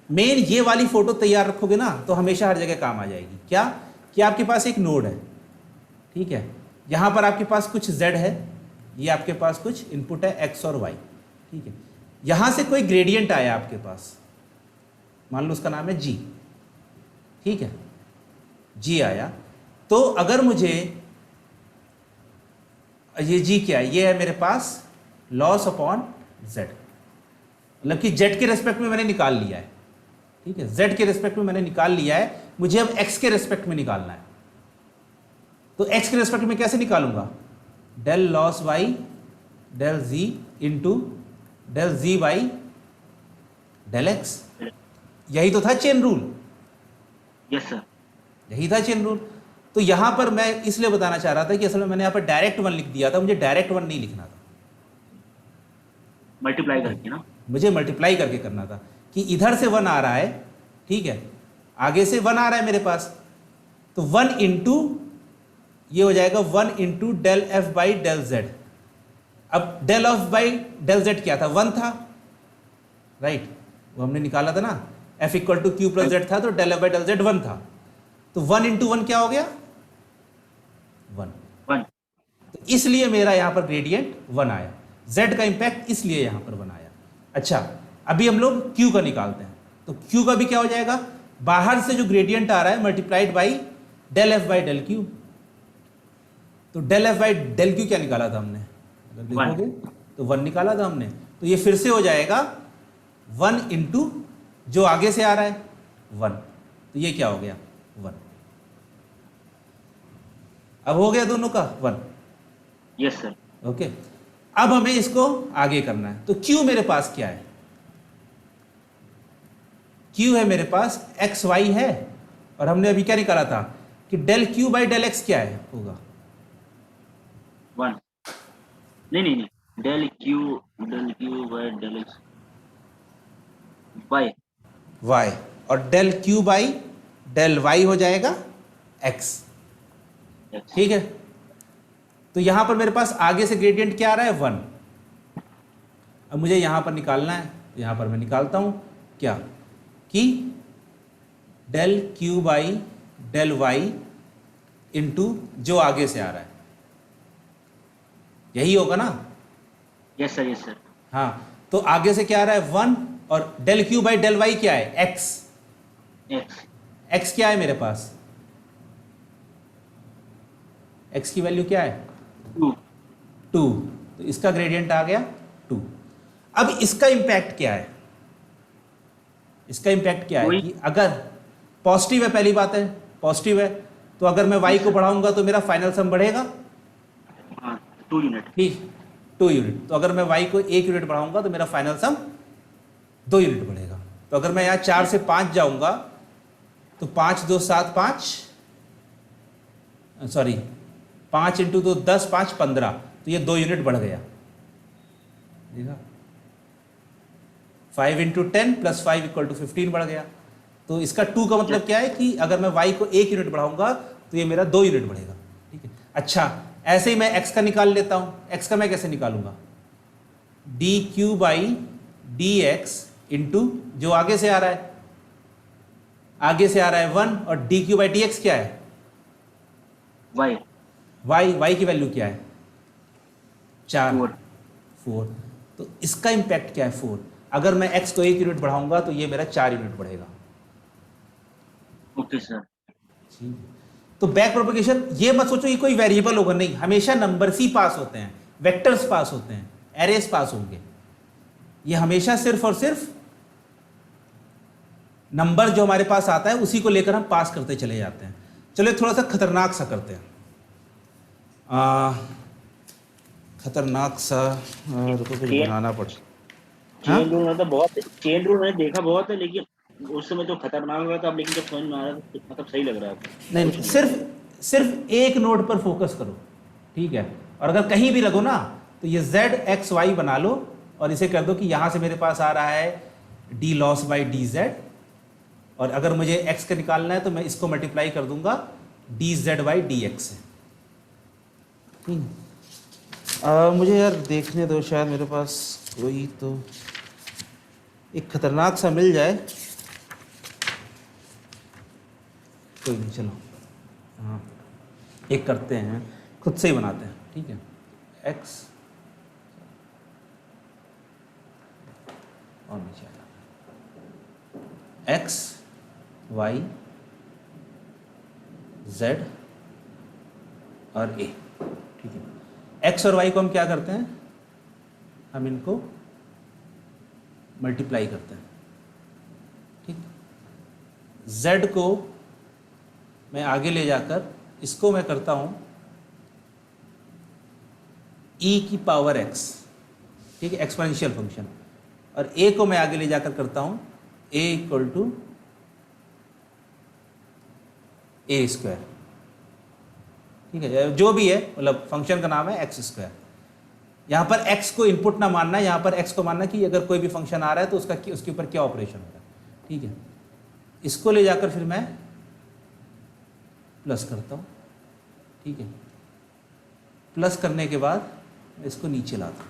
मेन ये वाली फोटो तैयार रखोगे ना तो हमेशा हर जगह काम आ जाएगी। क्या कि आपके पास एक नोड है, ठीक है, यहाँ पर आपके पास कुछ z है, ये आपके पास कुछ इनपुट है x और y, ठीक है। यहाँ से कोई ग्रेडियंट आया आपके पास, मान लो उसका नाम है g, ठीक है, g आया। तो अगर मुझे ये g क्या है, ये है मेरे पास लॉस अपॉन z, मतलब कि z के रेस्पेक्ट में मैंने निकाल लिया है, ठीक है, z के रेस्पेक्ट में मैंने निकाल लिया है, मुझे अब x के रेस्पेक्ट में निकालना है। तो x के रेस्पेक्ट में कैसे निकालूंगा, del loss by del z into del z by del x। यही तो था चेन रूल, यस सर, यही था चेन रूल। तो यहां पर मैं इसलिए बताना चाह रहा था कि असल में मैंने यहां पर डायरेक्ट 1 लिख दिया था, मुझे डायरेक्ट 1 नहीं लिखना था, मल्टीप्लाई करके ना, मुझे मल्टीप्लाई करके करना था कि इधर से 1 आ रहा है, ठीक है, आगे से 1 आ रहा है मेरे पास, तो 1 इंटू ये हो जाएगा 1 into del F by del Z. अब del F by del Z क्या था, 1 था, राइट, वो हमने निकाला था ना, F equal to Q plus Z था, तो del F by del Z 1 था, तो 1 इंटू 1 क्या हो गया, 1। 1 तो इसलिए मेरा यहां पर ग्रेडियंट 1 आया, z का इंपैक्ट इसलिए यहां पर 1 आया। अच्छा, अभी हम लोग q का निकालते हैं, तो q का भी क्या हो जाएगा, बाहर से जो ग्रेडियंट आ रहा है multiplied by del F by del Q. तो del F by del Q क्या निकाला था हमने, अगर देखोगे तो 1 निकाला था हमने, तो ये फिर से हो जाएगा 1 इंटू जो आगे से आ रहा है 1, तो ये क्या हो गया 1। अब हो गया दोनों का 1। Yes sir. ओके, अब हमें इसको आगे करना है, तो q मेरे पास क्या है, q है मेरे पास एक्स वाई है, और हमने अभी क्या निकाला था कि del q by del x क्या है, होगा 1 नहीं, del Q by del x by y, और del q by del y हो जाएगा x। एक्स। ठीक है, तो यहां पर मेरे पास आगे से ग्रेडियंट क्या आ रहा है 1। अब मुझे यहां पर निकालना है, यहां पर मैं निकालता हूं क्या, कि del q by del y into जो आगे से आ रहा है, यही होगा ना। Yes sir. हाँ, तो आगे से क्या आ रहा है 1, और del q by del y क्या है x। एक्स x क्या है मेरे पास, x की वैल्यू क्या है 2 2, तो इसका ग्रेडियंट आ गया 2। अब इसका इंपैक्ट क्या है, इसका इंपैक्ट क्या है वही। कि अगर पॉजिटिव है, पहली बात है पॉजिटिव है, तो अगर मैं y को बढ़ाऊंगा तो मेरा फाइनल सम बढ़ेगा, हाँ 2 यूनिट। ठीक 2 यूनिट, तो अगर मैं y को 1 यूनिट बढ़ाऊंगा तो मेरा फाइनल सम 2 यूनिट बढ़ेगा। तो अगर मैं यहाँ 4 से 5 जाऊंगा तो 5 2 7 5, सॉरी 5 इंटू 2 10 5 15, तो ये 2 यूनिट बढ़ गया, देखा 5 इंटू 10 प्लस 5 इक्वल टू 15 बढ़ गया। तो इसका 2 का मतलब क्या है कि अगर मैं y को 1 यूनिट बढ़ाऊंगा तो ये मेरा 2 यूनिट बढ़ेगा, ठीक है। अच्छा, ऐसे ही मैं x का निकाल लेता हूं, x का मैं कैसे निकालूंगा, D Q by D x into जो आगे से आ रहा है, आगे से आ रहा है 1, और D Q by D x क्या है वाई y की वैल्यू क्या है 4 4 4, तो इसका इंपैक्ट क्या है 4। अगर मैं x को 1 यूनिट बढ़ाऊंगा तो ये मेरा 4 यूनिट बढ़ेगा। Okay sir. ठीक, तो बैक प्रोपगेशन ये मत सोचो ये कोई वेरिएबल होगा, नहीं, हमेशा नंबर्स ही पास होते हैं, वेक्टर्स पास होते हैं, एरेस पास होंगे, ये हमेशा सिर्फ और सिर्फ नंबर जो हमारे पास आता है उसी को लेकर हम पास करते चले जाते हैं। चलिए थोड़ा सा खतरनाक सा करते हैं, खतरनाक सा, रुको कुछ बनाना पड़। चेन रूल मतलब बहुत, चेन रूल मैंने देखा बहुत है, लेकिन उस समय तो खतरनाक लग रहा था, अब लेकिन जब समझ में आ रहा था मतलब सही लग रहा था। नहीं, सिर्फ एक नोड पर फोकस करो, ठीक है, और अगर कहीं भी लगो ना तो ये z x y बना लो, और इसे कर दो कि यहां से मेरे पास आ रहा है d loss by D Z, और अगर मुझे x का निकालना है तो मैं इसको मल्टीप्लाई कर दूंगा D Z by D x से। मुझे यार देखने दो, शायद मेरे पास कोई तो एक खतरनाक सा मिल जाए, कोई नहीं, चलो हाँ एक करते हैं, खुद से ही बनाते हैं, ठीक है। x और नीचे x y z और a, ठीक है। x और y को हम क्या करते हैं, हम इनको मल्टीप्लाई करते हैं, ठीक। z को मैं आगे ले जाकर इसको मैं करता हूं e की पावर x, ठीक है, एक्सपोनेंशियल फंक्शन, और a को मैं आगे ले जाकर करता हूं a equal to a square, ठीक है, जो भी है, मतलब फंक्शन का नाम है एक्स स्क्वायर। यहां पर x को इनपुट ना मानना, यहां पर x को मानना कि अगर कोई भी फंक्शन आ रहा है तो उसके ऊपर क्या ऑपरेशन होगा, ठीक है। इसको ले जाकर फिर मैं प्लस करता हूं, ठीक है। प्लस करने के बाद मैं इसको नीचे लाता हूँ।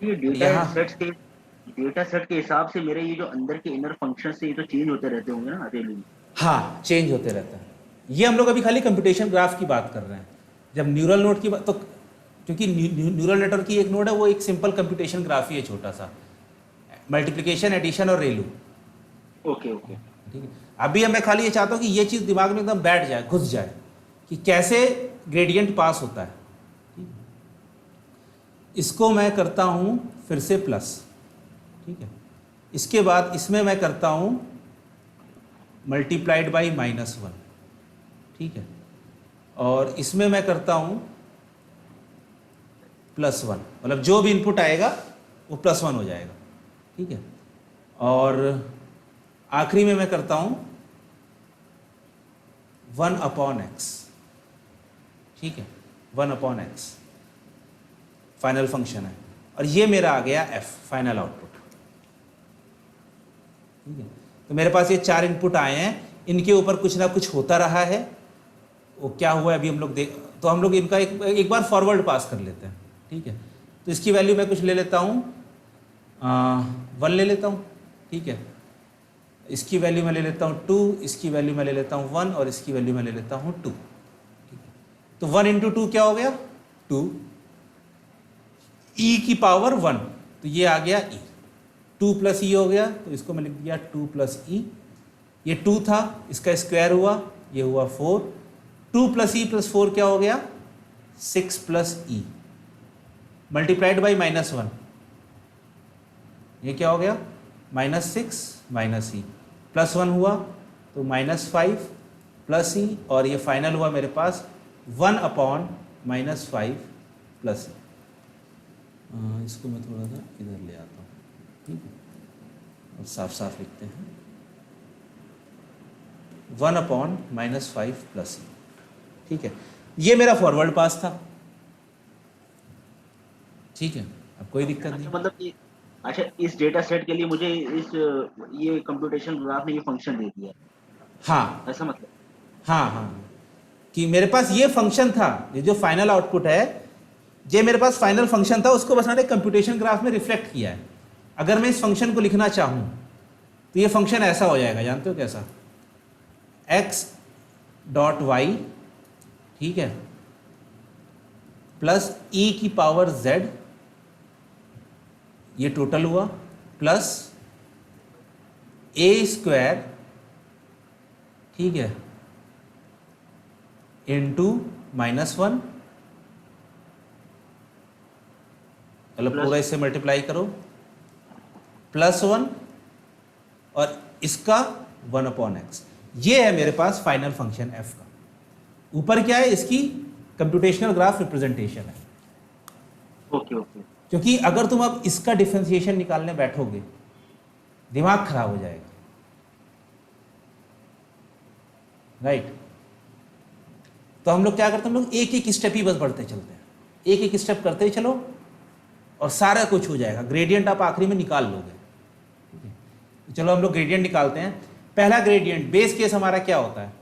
ये यहाँ डेटा सेट के हिसाब से मेरे ये जो अंदर के इनर फंक्शन से ये तो चेंज होते रहते होंगे ना डेली। हाँ चेंज होते रहता है। ये हम लोग अभी खाली कंप्यूटेशन ग्राफ की बात कर रहे हैं। जब न्यूरल नोड की बात, तो क्योंकि न्यूरल नेटवर्क की एक नोड है, वो एक सिंपल कंप्यूटेशन ग्राफ ही है, छोटा सा, मल्टीप्लिकेशन, एडिशन और रेलू। Okay okay. ठीक है, अभी मैं खाली ये चाहता हूँ कि ये चीज़ दिमाग में एकदम बैठ जाए, घुस जाए कि कैसे ग्रेडियंट पास होता है। ठीक है? इसको मैं करता हूँ फिर से प्लस, ठीक है, इसके बाद इसमें मैं करता हूँ मल्टीप्लाइड बाई -1, ठीक है, और इसमें मैं करता हूँ +1, मतलब जो भी इनपुट आएगा वो +1 हो जाएगा। ठीक है, और आखिरी में मैं करता हूँ 1/x, ठीक है, 1/x फाइनल फंक्शन है, और ये मेरा आ गया f, फाइनल आउटपुट। ठीक है, तो मेरे पास ये 4 इनपुट आए हैं, इनके ऊपर कुछ ना कुछ होता रहा है। वो क्या हुआ है अभी हम लोग देख, तो हम लोग इनका एक बार फॉरवर्ड पास कर लेते हैं। ठीक है, तो इसकी वैल्यू मैं कुछ ले लेता हूँ 1 ले लेता हूँ। ठीक है, इसकी वैल्यू मैं ले लेता हूँ 2, इसकी वैल्यू मैं ले लेता हूँ 1, और इसकी वैल्यू मैं ले लेता हूँ 2। ठीक है, तो 1 × 2 क्या हो गया 2, e की पावर 1, तो ये आ गया e, 2 + e हो गया, तो इसको मैं लिख दिया 2 + e। ये 2 था, इसका स्क्वायर हुआ, ये हुआ 4, 2 + e + 4 क्या हो गया 6 + e, मल्टीप्लाइड बाई -1, ये क्या हो गया -6 - e, +1 हुआ तो -5 + e, और ये फाइनल हुआ मेरे पास 1/-5 + e। इसको मैं थोड़ा सा इधर ले आता हूँ, ठीक है, और साफ साफ लिखते हैं 1/-5 + e। ठीक है, ये मेरा फॉरवर्ड पास था। ठीक है, अब कोई दिक्कत नहीं। अच्छा मतलब कि अच्छा इस डेटा सेट के लिए मुझे इस ये कंप्यूटेशन ग्राफ ने ये फंक्शन दे दिया, हाँ ऐसा मतलब? हाँ हाँ, कि मेरे पास ये फंक्शन था, ये जो फाइनल आउटपुट है, ये मेरे पास फाइनल फंक्शन था, उसको बस मैंने कंप्यूटेशन ग्राफ में रिफ्लेक्ट किया है। अगर मैं इस फंक्शन को लिखना चाहूँ तो ये फंक्शन ऐसा हो जाएगा, जानते हो कैसा, x.y, ठीक है, प्लस e की पावर z, ये टोटल हुआ, प्लस a², ठीक है, इनटू -1, मतलब पूरा इससे मल्टीप्लाई करो, +1, और इसका 1/x। ये है मेरे पास फाइनल फंक्शन f का। ऊपर क्या है, इसकी कंप्यूटेशनल ग्राफ रिप्रेजेंटेशन है। Okay okay. क्योंकि अगर तुम अब इसका डिफरेंशिएशन निकालने बैठोगे, दिमाग खराब हो जाएगा, राइट। तो हम लोग क्या करते हैं, हम लोग एक एक स्टेप ही बस बढ़ते चलते हैं, एक एक स्टेप करते ही चलो और सारा कुछ हो जाएगा। ग्रेडियंट आप आखिरी में निकाल लोगे। ठीक है, तो चलो हम लोग ग्रेडियंट निकालते हैं। पहला ग्रेडियंट, बेस केस हमारा क्या होता है,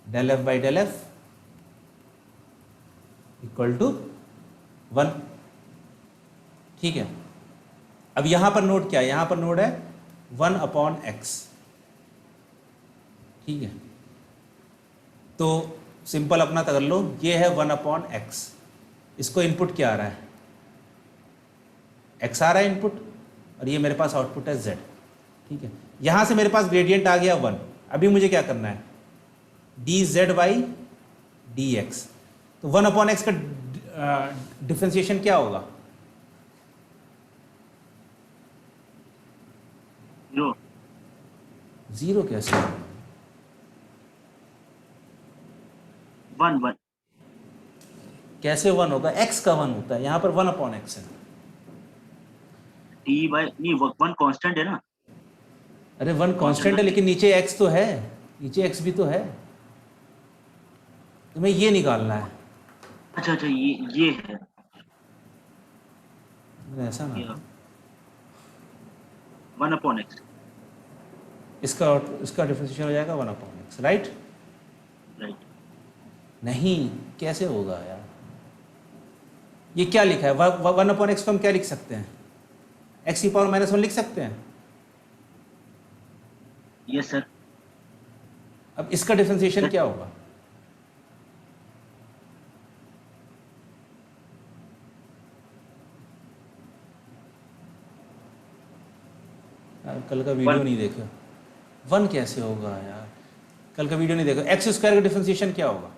∂f/∂f = 1। ठीक है, अब यहां पर नोड क्या है, यहां पर नोड है 1/x। ठीक है, तो सिंपल अपना कर लो, ये है 1/x, इसको इनपुट क्या आ रहा है, x आ रहा है इनपुट, और ये मेरे पास आउटपुट है z। ठीक है, यहां से मेरे पास ग्रेडियंट आ गया 1। अभी मुझे क्या करना है, dz/dx, तो 1/x का डिफरेंशिएशन क्या होगा, 0 कैसे होगा? 1 कैसे 1 होगा, x का 1 होता है, यहां पर 1/x है। नहीं 1 कांस्टेंट है ना। अरे 1 कांस्टेंट है, लेकिन नीचे x तो है, नीचे x भी तो है, तुम्हें ये निकालना है। अच्छा अच्छा ये है ऐसा ना, 1/x। इसका इसका डिफरेंशिएशन हो जाएगा 1/x, राइट। राइट। नहीं, कैसे होगा यार? ये क्या लिखा है? 1/x को हम क्या लिख सकते हैं? x की पावर -1 लिख सकते हैं। Yes sir. अब इसका डिफरेंशिएशन क्या होगा? यार कल का वीडियो 1 नहीं देखा। 1 कैसे होगा यार? कल का वीडियो नहीं देखा। x² का डिफरेंशिएशन क्या होगा?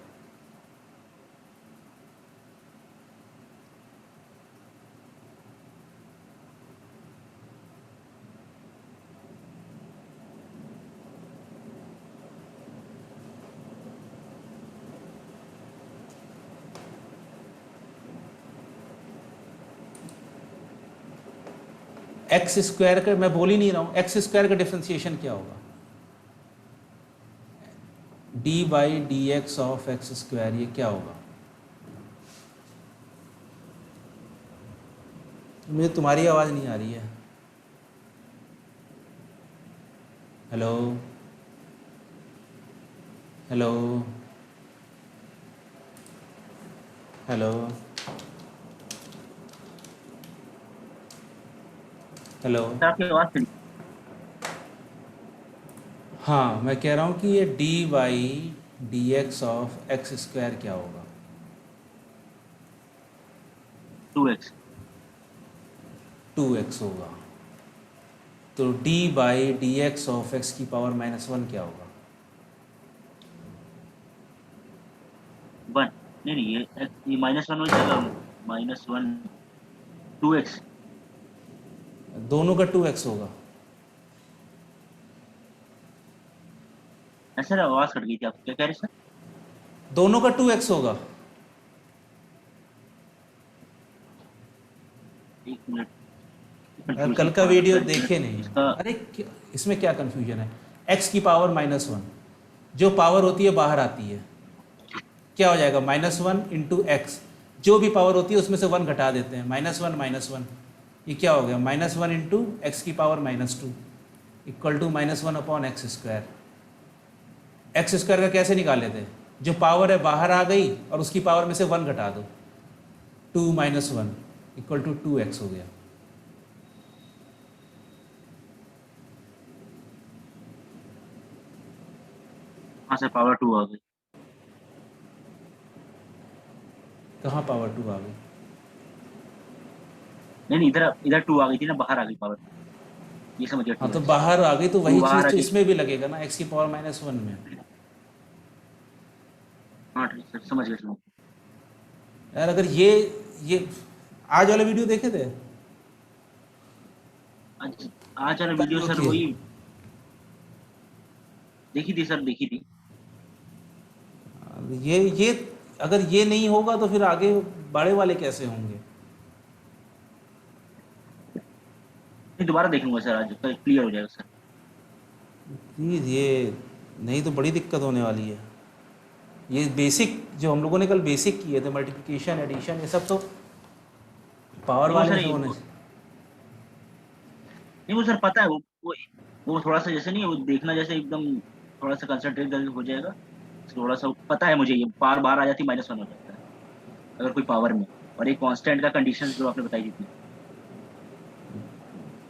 x² का मैं बोल ही नहीं रहा हूँ, x² का डिफरेंशिएशन क्या होगा? d/dx ऑफ x², ये क्या होगा? मुझे तुम्हारी आवाज़ नहीं आ रही है। Hello hello hello hello. Sir आपकी आवाज़ चली। हाँ, मैं कह रहा हूँ कि ये d/dx ऑफ x² क्या होगा? 2x 2x होगा। तो d/dx ऑफ x की पावर -1 क्या होगा? 1 नहीं नहीं, ये -1 हो जाएगा। -1 2x। दोनों का 2x होगा। सर आवाज़ कट गई थी, आप क्या कह रहे हैं सर? दोनों का 2x होगा। एक मिनट। यार कंफ्यूजन कल का थोड़ा सा वीडियो सर, एक देखे मिनट नहीं। इसका। अरे इसमें क्या कंफ्यूजन है? x की पावर -1, जो पावर होती है बाहर आती है, क्या हो जाएगा? -1 इंटू एक्स। जो भी पावर होती है उसमें से 1 घटा देते हैं, -1 -1। ये क्या हो गया? -1 इंटू एक्स की power -2 equal to -1/x²। x² का कैसे निकाले थे? जो पावर है बाहर आ गई और उसकी पावर में से 1 घटा दो, 2 - 1 इक्वल टू 2x हो गया। हाँ सर, पावर 2 आ गई। कहाँ पावर 2 आ गई? नहीं नहीं, इधर इधर 2 आ गई थी ना, बाहर आ गई पावर। ये समझ गया, हाँ, तो 2x बाहर आ गई तो 2 वही बाहर चीज़ आ तो गई। इसमें भी लगेगा ना, x की पावर -1 में। हाँ ठीक सर, समझ गया समझ गया। यार अगर ये आज वाला वीडियो देखे थे? आज आज वाला वीडियो कल सर की वही देखी थी सर, देखी थी। ये अगर ये नहीं होगा तो फिर आगे बड़े वाले कैसे होंगे? नहीं, दोबारा देख लूंगा सर, आज क्लियर हो जाएगा सर। प्लीज़, ये नहीं तो बड़ी दिक्कत होने वाली है। ये बेसिक जो हम लोगों ने कल बेसिक किए थे, मल्टीप्लिकेशन एडिशन, ये सब तो पावर नहीं वो वाले सर में तो होने। नहीं वो सर पता है, वो थोड़ा सा जैसे नहीं, वो देखना जैसे एकदम थोड़ा सा कंसंट्रेट करके हो जाएगा। थोड़ा सा पता है मुझे, ये पावर बाहर आ जाती, -1 हो जाता है अगर कोई पावर में। और एक कांस्टेंट का कंडीशन जो आपने बताई थी,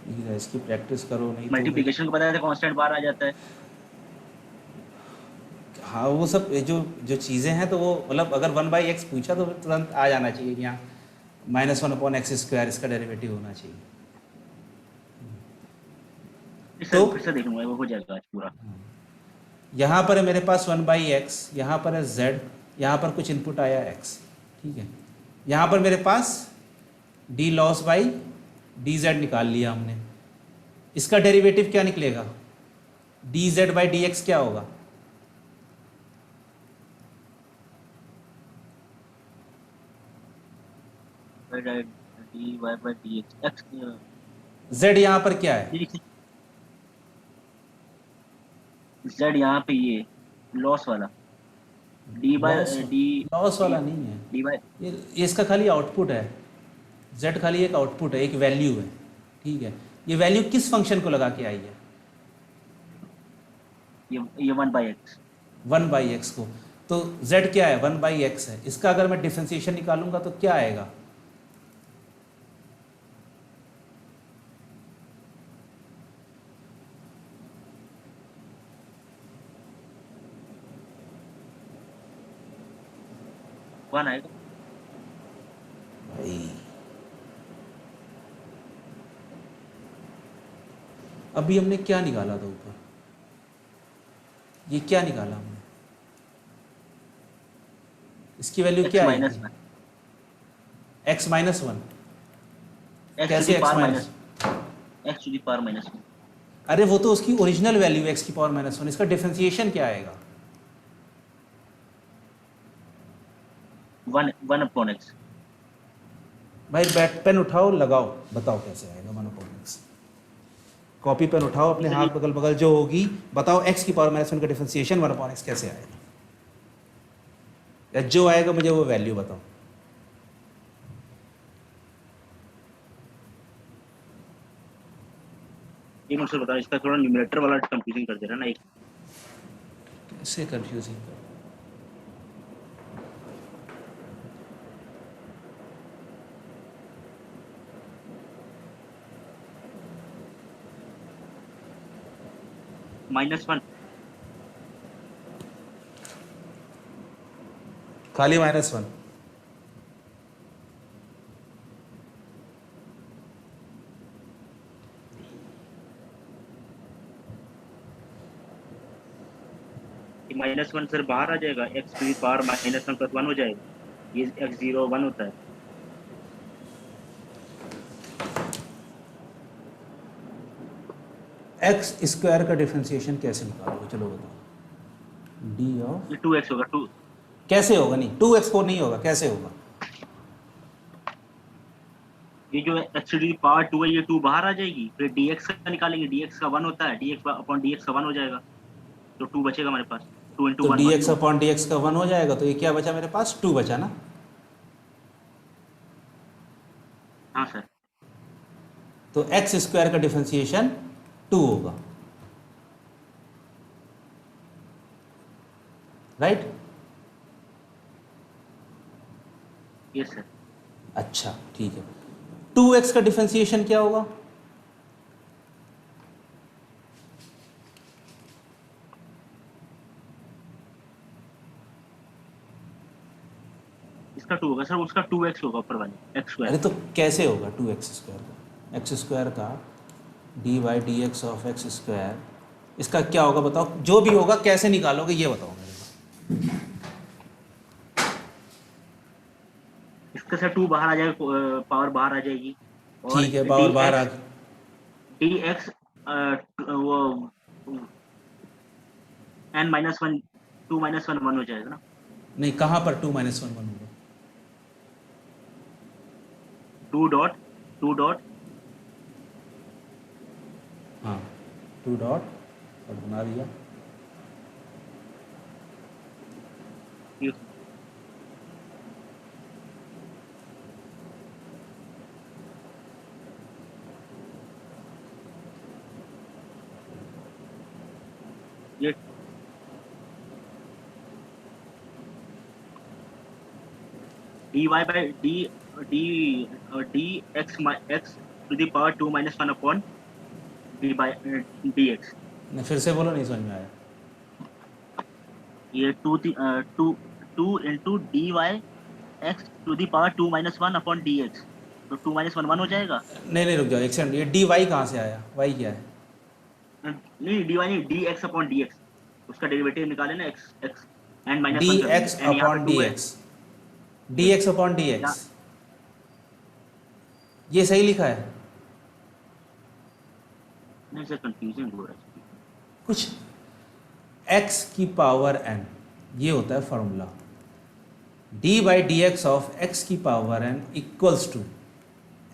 प्लीज़ इसकी प्रैक्टिस करो, नहीं तो फिर। मल्टीप्लिकेशन को बताया था, कांस्टेंट बाहर आ जाता है। हाँ, वो सब ये जो जो चीज़ें हैं तो वो मतलब अगर 1/x पूछा तो फिर तुरंत आ जाना चाहिए कि यहाँ -1/x², इसका डेरिवेटिव होना चाहिए। तो फिर से देख लूंगा, वो हो जाएगा आज पूरा। यहाँ पर है मेरे पास 1/x, यहाँ पर है z, यहाँ पर कुछ इनपुट आया x, ठीक है। यहाँ पर मेरे पास d लॉस बाई dz निकाल लिया हमने। इसका डेरिवेटिव क्या निकलेगा? dz/dx क्या होगा? dy/dx x z यहाँ पर क्या है? z यहाँ पे ये लॉस वाला D by loss de los D वाला नहीं है। डी बाय ये इसका खाली आउटपुट है। z खाली एक आउटपुट है, एक वैल्यू है, ठीक है। ये वैल्यू किस फंक्शन को लगा के आई है? ये 1/x। 1/x को। तो z क्या है 1/x है, इसका अगर मैं डिफरेंशिएशन निकालूंगा तो क्या आएगा, वन आएगा। भाई अभी हमने क्या निकाला था ऊपर, ये क्या निकाला हमने, इसकी वैल्यू क्या माइनस आएगी, one, x minus one, x to कैसे दी x power minus, minus x to the power minus one, अरे वो तो उसकी ओरिजिनल वैल्यू x की पावर माइनस वन, इसका डिफरेंशिएशन क्या आएगा, वन वन अपॉन एक्स। भाई बैट पेन उठाओ लगाओ बताओ कैसे आएगा 1/x, कॉपी पेन उठाओ अपने हाथ बगल बगल जो होगी, बताओ x की पावर माइनस वन का डिफरेंशिएशन 1/x कैसे आएगा, या जो आएगा मुझे वो वैल्यू बताओ। ये मुझसे बताओ, इसका थोड़ा न्यूमरेटर वाला कंफ्यूजिंग कर दे रहा है ना एक। कैसे कंफ्यूजिंग, माइनस वन, खाली -1, माइनस वन सर बाहर आ जाएगा, x to the power minus one plus one हो जाएगा, ये एक्स जीरो वन होता है। x स्क्वायर का डिफरेंशिएशन कैसे निकालोगे, चलो बताओ, डी ऑफ ये टू एक्स होगा, टू कैसे होगा, नहीं 2x को नहीं होगा, कैसे होगा, ये जो x to the power two है ये टू बाहर आ जाएगी, फिर डी एक्स का निकालेंगे, डी एक्स का वन होता है, D x upon d x का वन हो जाएगा, तो टू बचेगा हमारे पास, टू इंटू तो वन। dx अपॉन dx का 1 हो जाएगा, तो ये क्या बचा मेरे पास 2 बचा ना, हाँ सर। तो x स्क्वायर का डिफरेंशिएशन 2 होगा, राइट, यस सर। अच्छा ठीक है, 2x का डिफरेंशिएशन क्या होगा, इसका टू होगा सर, उसका टू एक्स होगा ऊपर वाले एक्स अरे स्क्वायर। तो कैसे होगा 2x स्क्वायर का, x स्क्वायर का D by D x of x square, इसका क्या होगा बताओ, जो भी होगा कैसे निकालोगे ये बताओ मेरे को, इसका सर टू बाहर आ जाएगा, पावर बाहर आ जाएगी, और ठीक है पावर बाहर आ, डी एक्स वो n minus one, two minus one one हो जाएगा ना। नहीं कहाँ पर 2 - 1 1 होगा, टू डॉट हाँ 2 डॉट और बना दिया, ये d Y by d d d x x to the power two minus one upon d by D x. नहीं फिर से बोलो, नहीं समझ में आया, ये two two into d y x to the power two minus one upon d x, तो टू माइनस वन वन हो जाएगा। नहीं रुक जाओ एक सेकंड, ये डी वाई कहाँ से आया, वाई क्या है, नहीं डी वाई नहीं, D x upon d x, उसका डेरिवेटिव निकाले ना, x x and minus D one x upon d x, D x upon d x, ये सही लिखा है, नहीं सर कंफ्यूजिंग हो रहा है कुछ x की पावर n, ये होता है formula, d by D x of x की power n equals to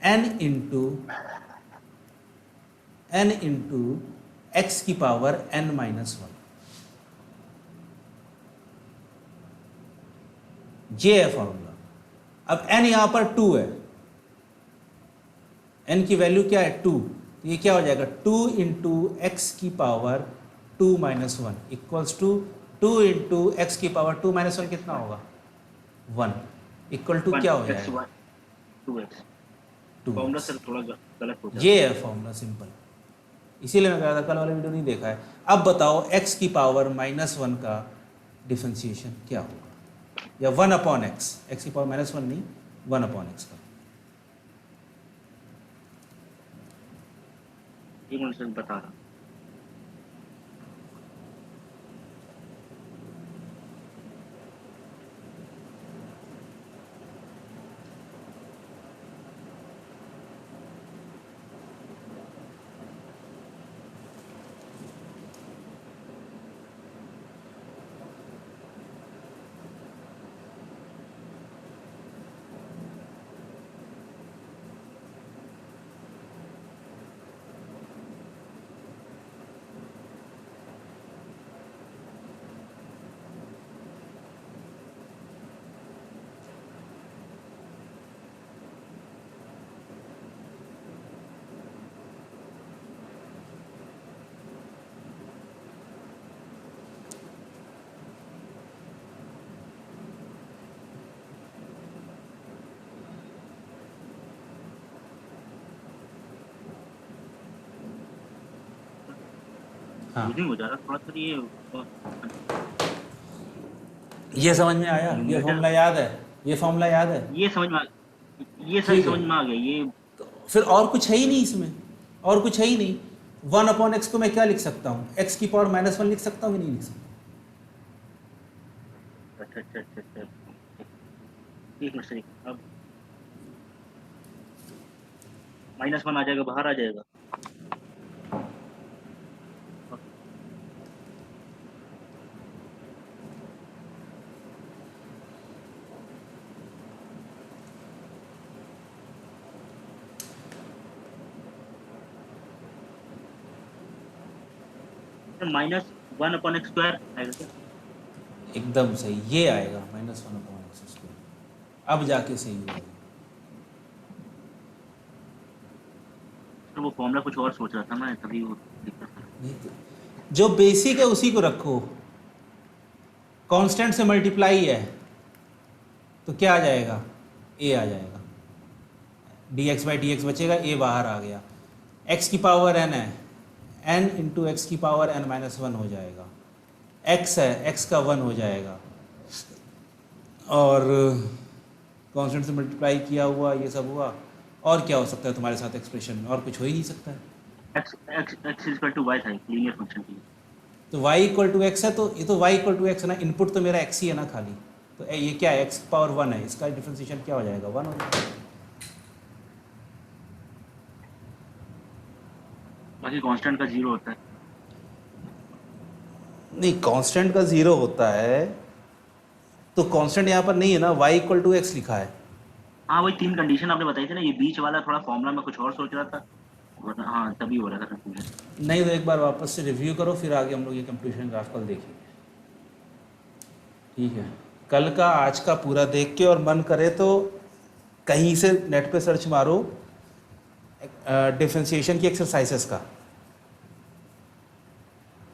n into x की पावर n माइनस वन, ये है फॉर्मूला। अब n यहां पर 2 है, n की वैल्यू क्या है 2, ये क्या हो जाएगा 2 इंटू एक्स की power 2 minus one equals to 2 into x की पावर 2 माइनस 1 कितना होगा 1 इक्वल टू क्या हो एक्स जाएगा Y 2x। 2 formula x. Sir थोड़ा गलत हो जाता ये है फॉर्मूला सिंपल, इसीलिए मैं कह रहा था कल वाला वीडियो नहीं देखा है। अब बताओ x की पावर -1 का डिफरेंशिएशन क्या होगा, या 1 अपॉन एक्स की पावर -1 नहीं 1 अपॉन एक्स का। है। एक मिनट सर बता रहा। हाँ यूजिंग हो जा रहा थोड़ा सा ये समझ में आया, ये न्यूमरेटर फॉर्मूला याद है, ये फॉर्मूला याद है। ये समझ में ये सही ठीक है, समझ में आ गया ये। तो फिर और कुछ है ही नहीं इसमें, और कुछ है ही नहीं। 1 अपॉन एक्स को मैं क्या लिख सकता हूँ, एक्स की पावर -1 लिख सकता हूँ कि नहीं लिख सकता। अच्छा। एक मिनट सही। अब -1 आ जाएगा, बाहर आ जाएगा। -1 अपॉन एक्स स्क्वायर आएगा क्या? एकदम सही, ये आएगा -1 अपॉन एक्स स्क्वायर, अब जाके सही होगा। तो वो फॉर्मूला कुछ और सोच रहा था मैं, तभी वो दिक्कत था। नहीं तो जो बेसिक है उसी को रखो, कांस्टेंट से मल्टीप्लाई है तो क्या आ जाएगा, ए आ जाएगा, dx बाई डी बचेगा, ए बाहर आ गया। x की पावर n है, n इंटू एक्स की पावर n-1 हो जाएगा, x है x का 1 हो जाएगा, और कांस्टेंट से मल्टीप्लाई किया हुआ ये सब हुआ। और क्या हो सकता है तुम्हारे साथ एक्सप्रेशन में, और कुछ हो ही नहीं सकता है। x इक्वल टू वाई था लीनियर फंक्शन की। तो y इक्वल टू एक्स है, तो ये तो y इक्वल टू एक्स है ना, इनपुट तो मेरा x ही है ना खाली, तो ये क्या है, x पावर 1 है, इसका डिफरेंशिएशन क्या हो जाएगा 1 हो जाएगा। बाकी कांस्टेंट का 0 होता है। नहीं, कांस्टेंट का 0 होता है तो कांस्टेंट यहाँ पर नहीं है ना, y इक्वल टू एक्स लिखा है। हाँ वही 3 कंडीशन आपने बताई थी ना, ये बीच वाला थोड़ा फॉर्मूला में कुछ और सोच रहा था, हाँ तभी हो रहा था कंफ्यूजन। नहीं तो एक बार वापस से रिव्यू करो, फिर आगे हम लोग ये कंप्लीशन ग्राफ कल देखेंगे। ठीक है, कल का आज का पूरा देख के, और मन करे तो कहीं से नेट पे सर्च मारो डिफरेंशिएशन की एक्सरसाइजेस का।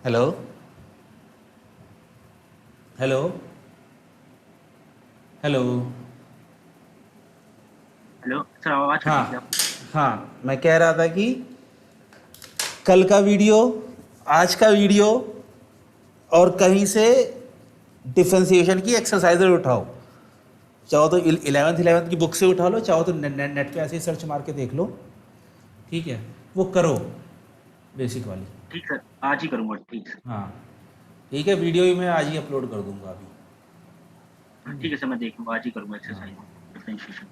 Hello hello hello hello sir, आवाज कट रही थी हाँ आपकी। हाँ, मैं कह रहा था कि कल का वीडियो, आज का वीडियो, और कहीं से डिफरेंशिएशन की एक्सरसाइजेज उठाओ, चाहो तो 11th की बुक से उठा लो, चाहो तो नेट पे ऐसे ही सर्च मार के देख लो। ठीक है, वो करो बेसिक वाली। ठीक सर, आज ही करूँगा। ठीक सर। हाँ ठीक है, वीडियो भी मैं आज ही अपलोड कर दूंगा अभी। ठीक है सर, मैं देख लूँगा, आज ही करूँगा हाँ एक्सरसाइज डिफरेंशिएशन।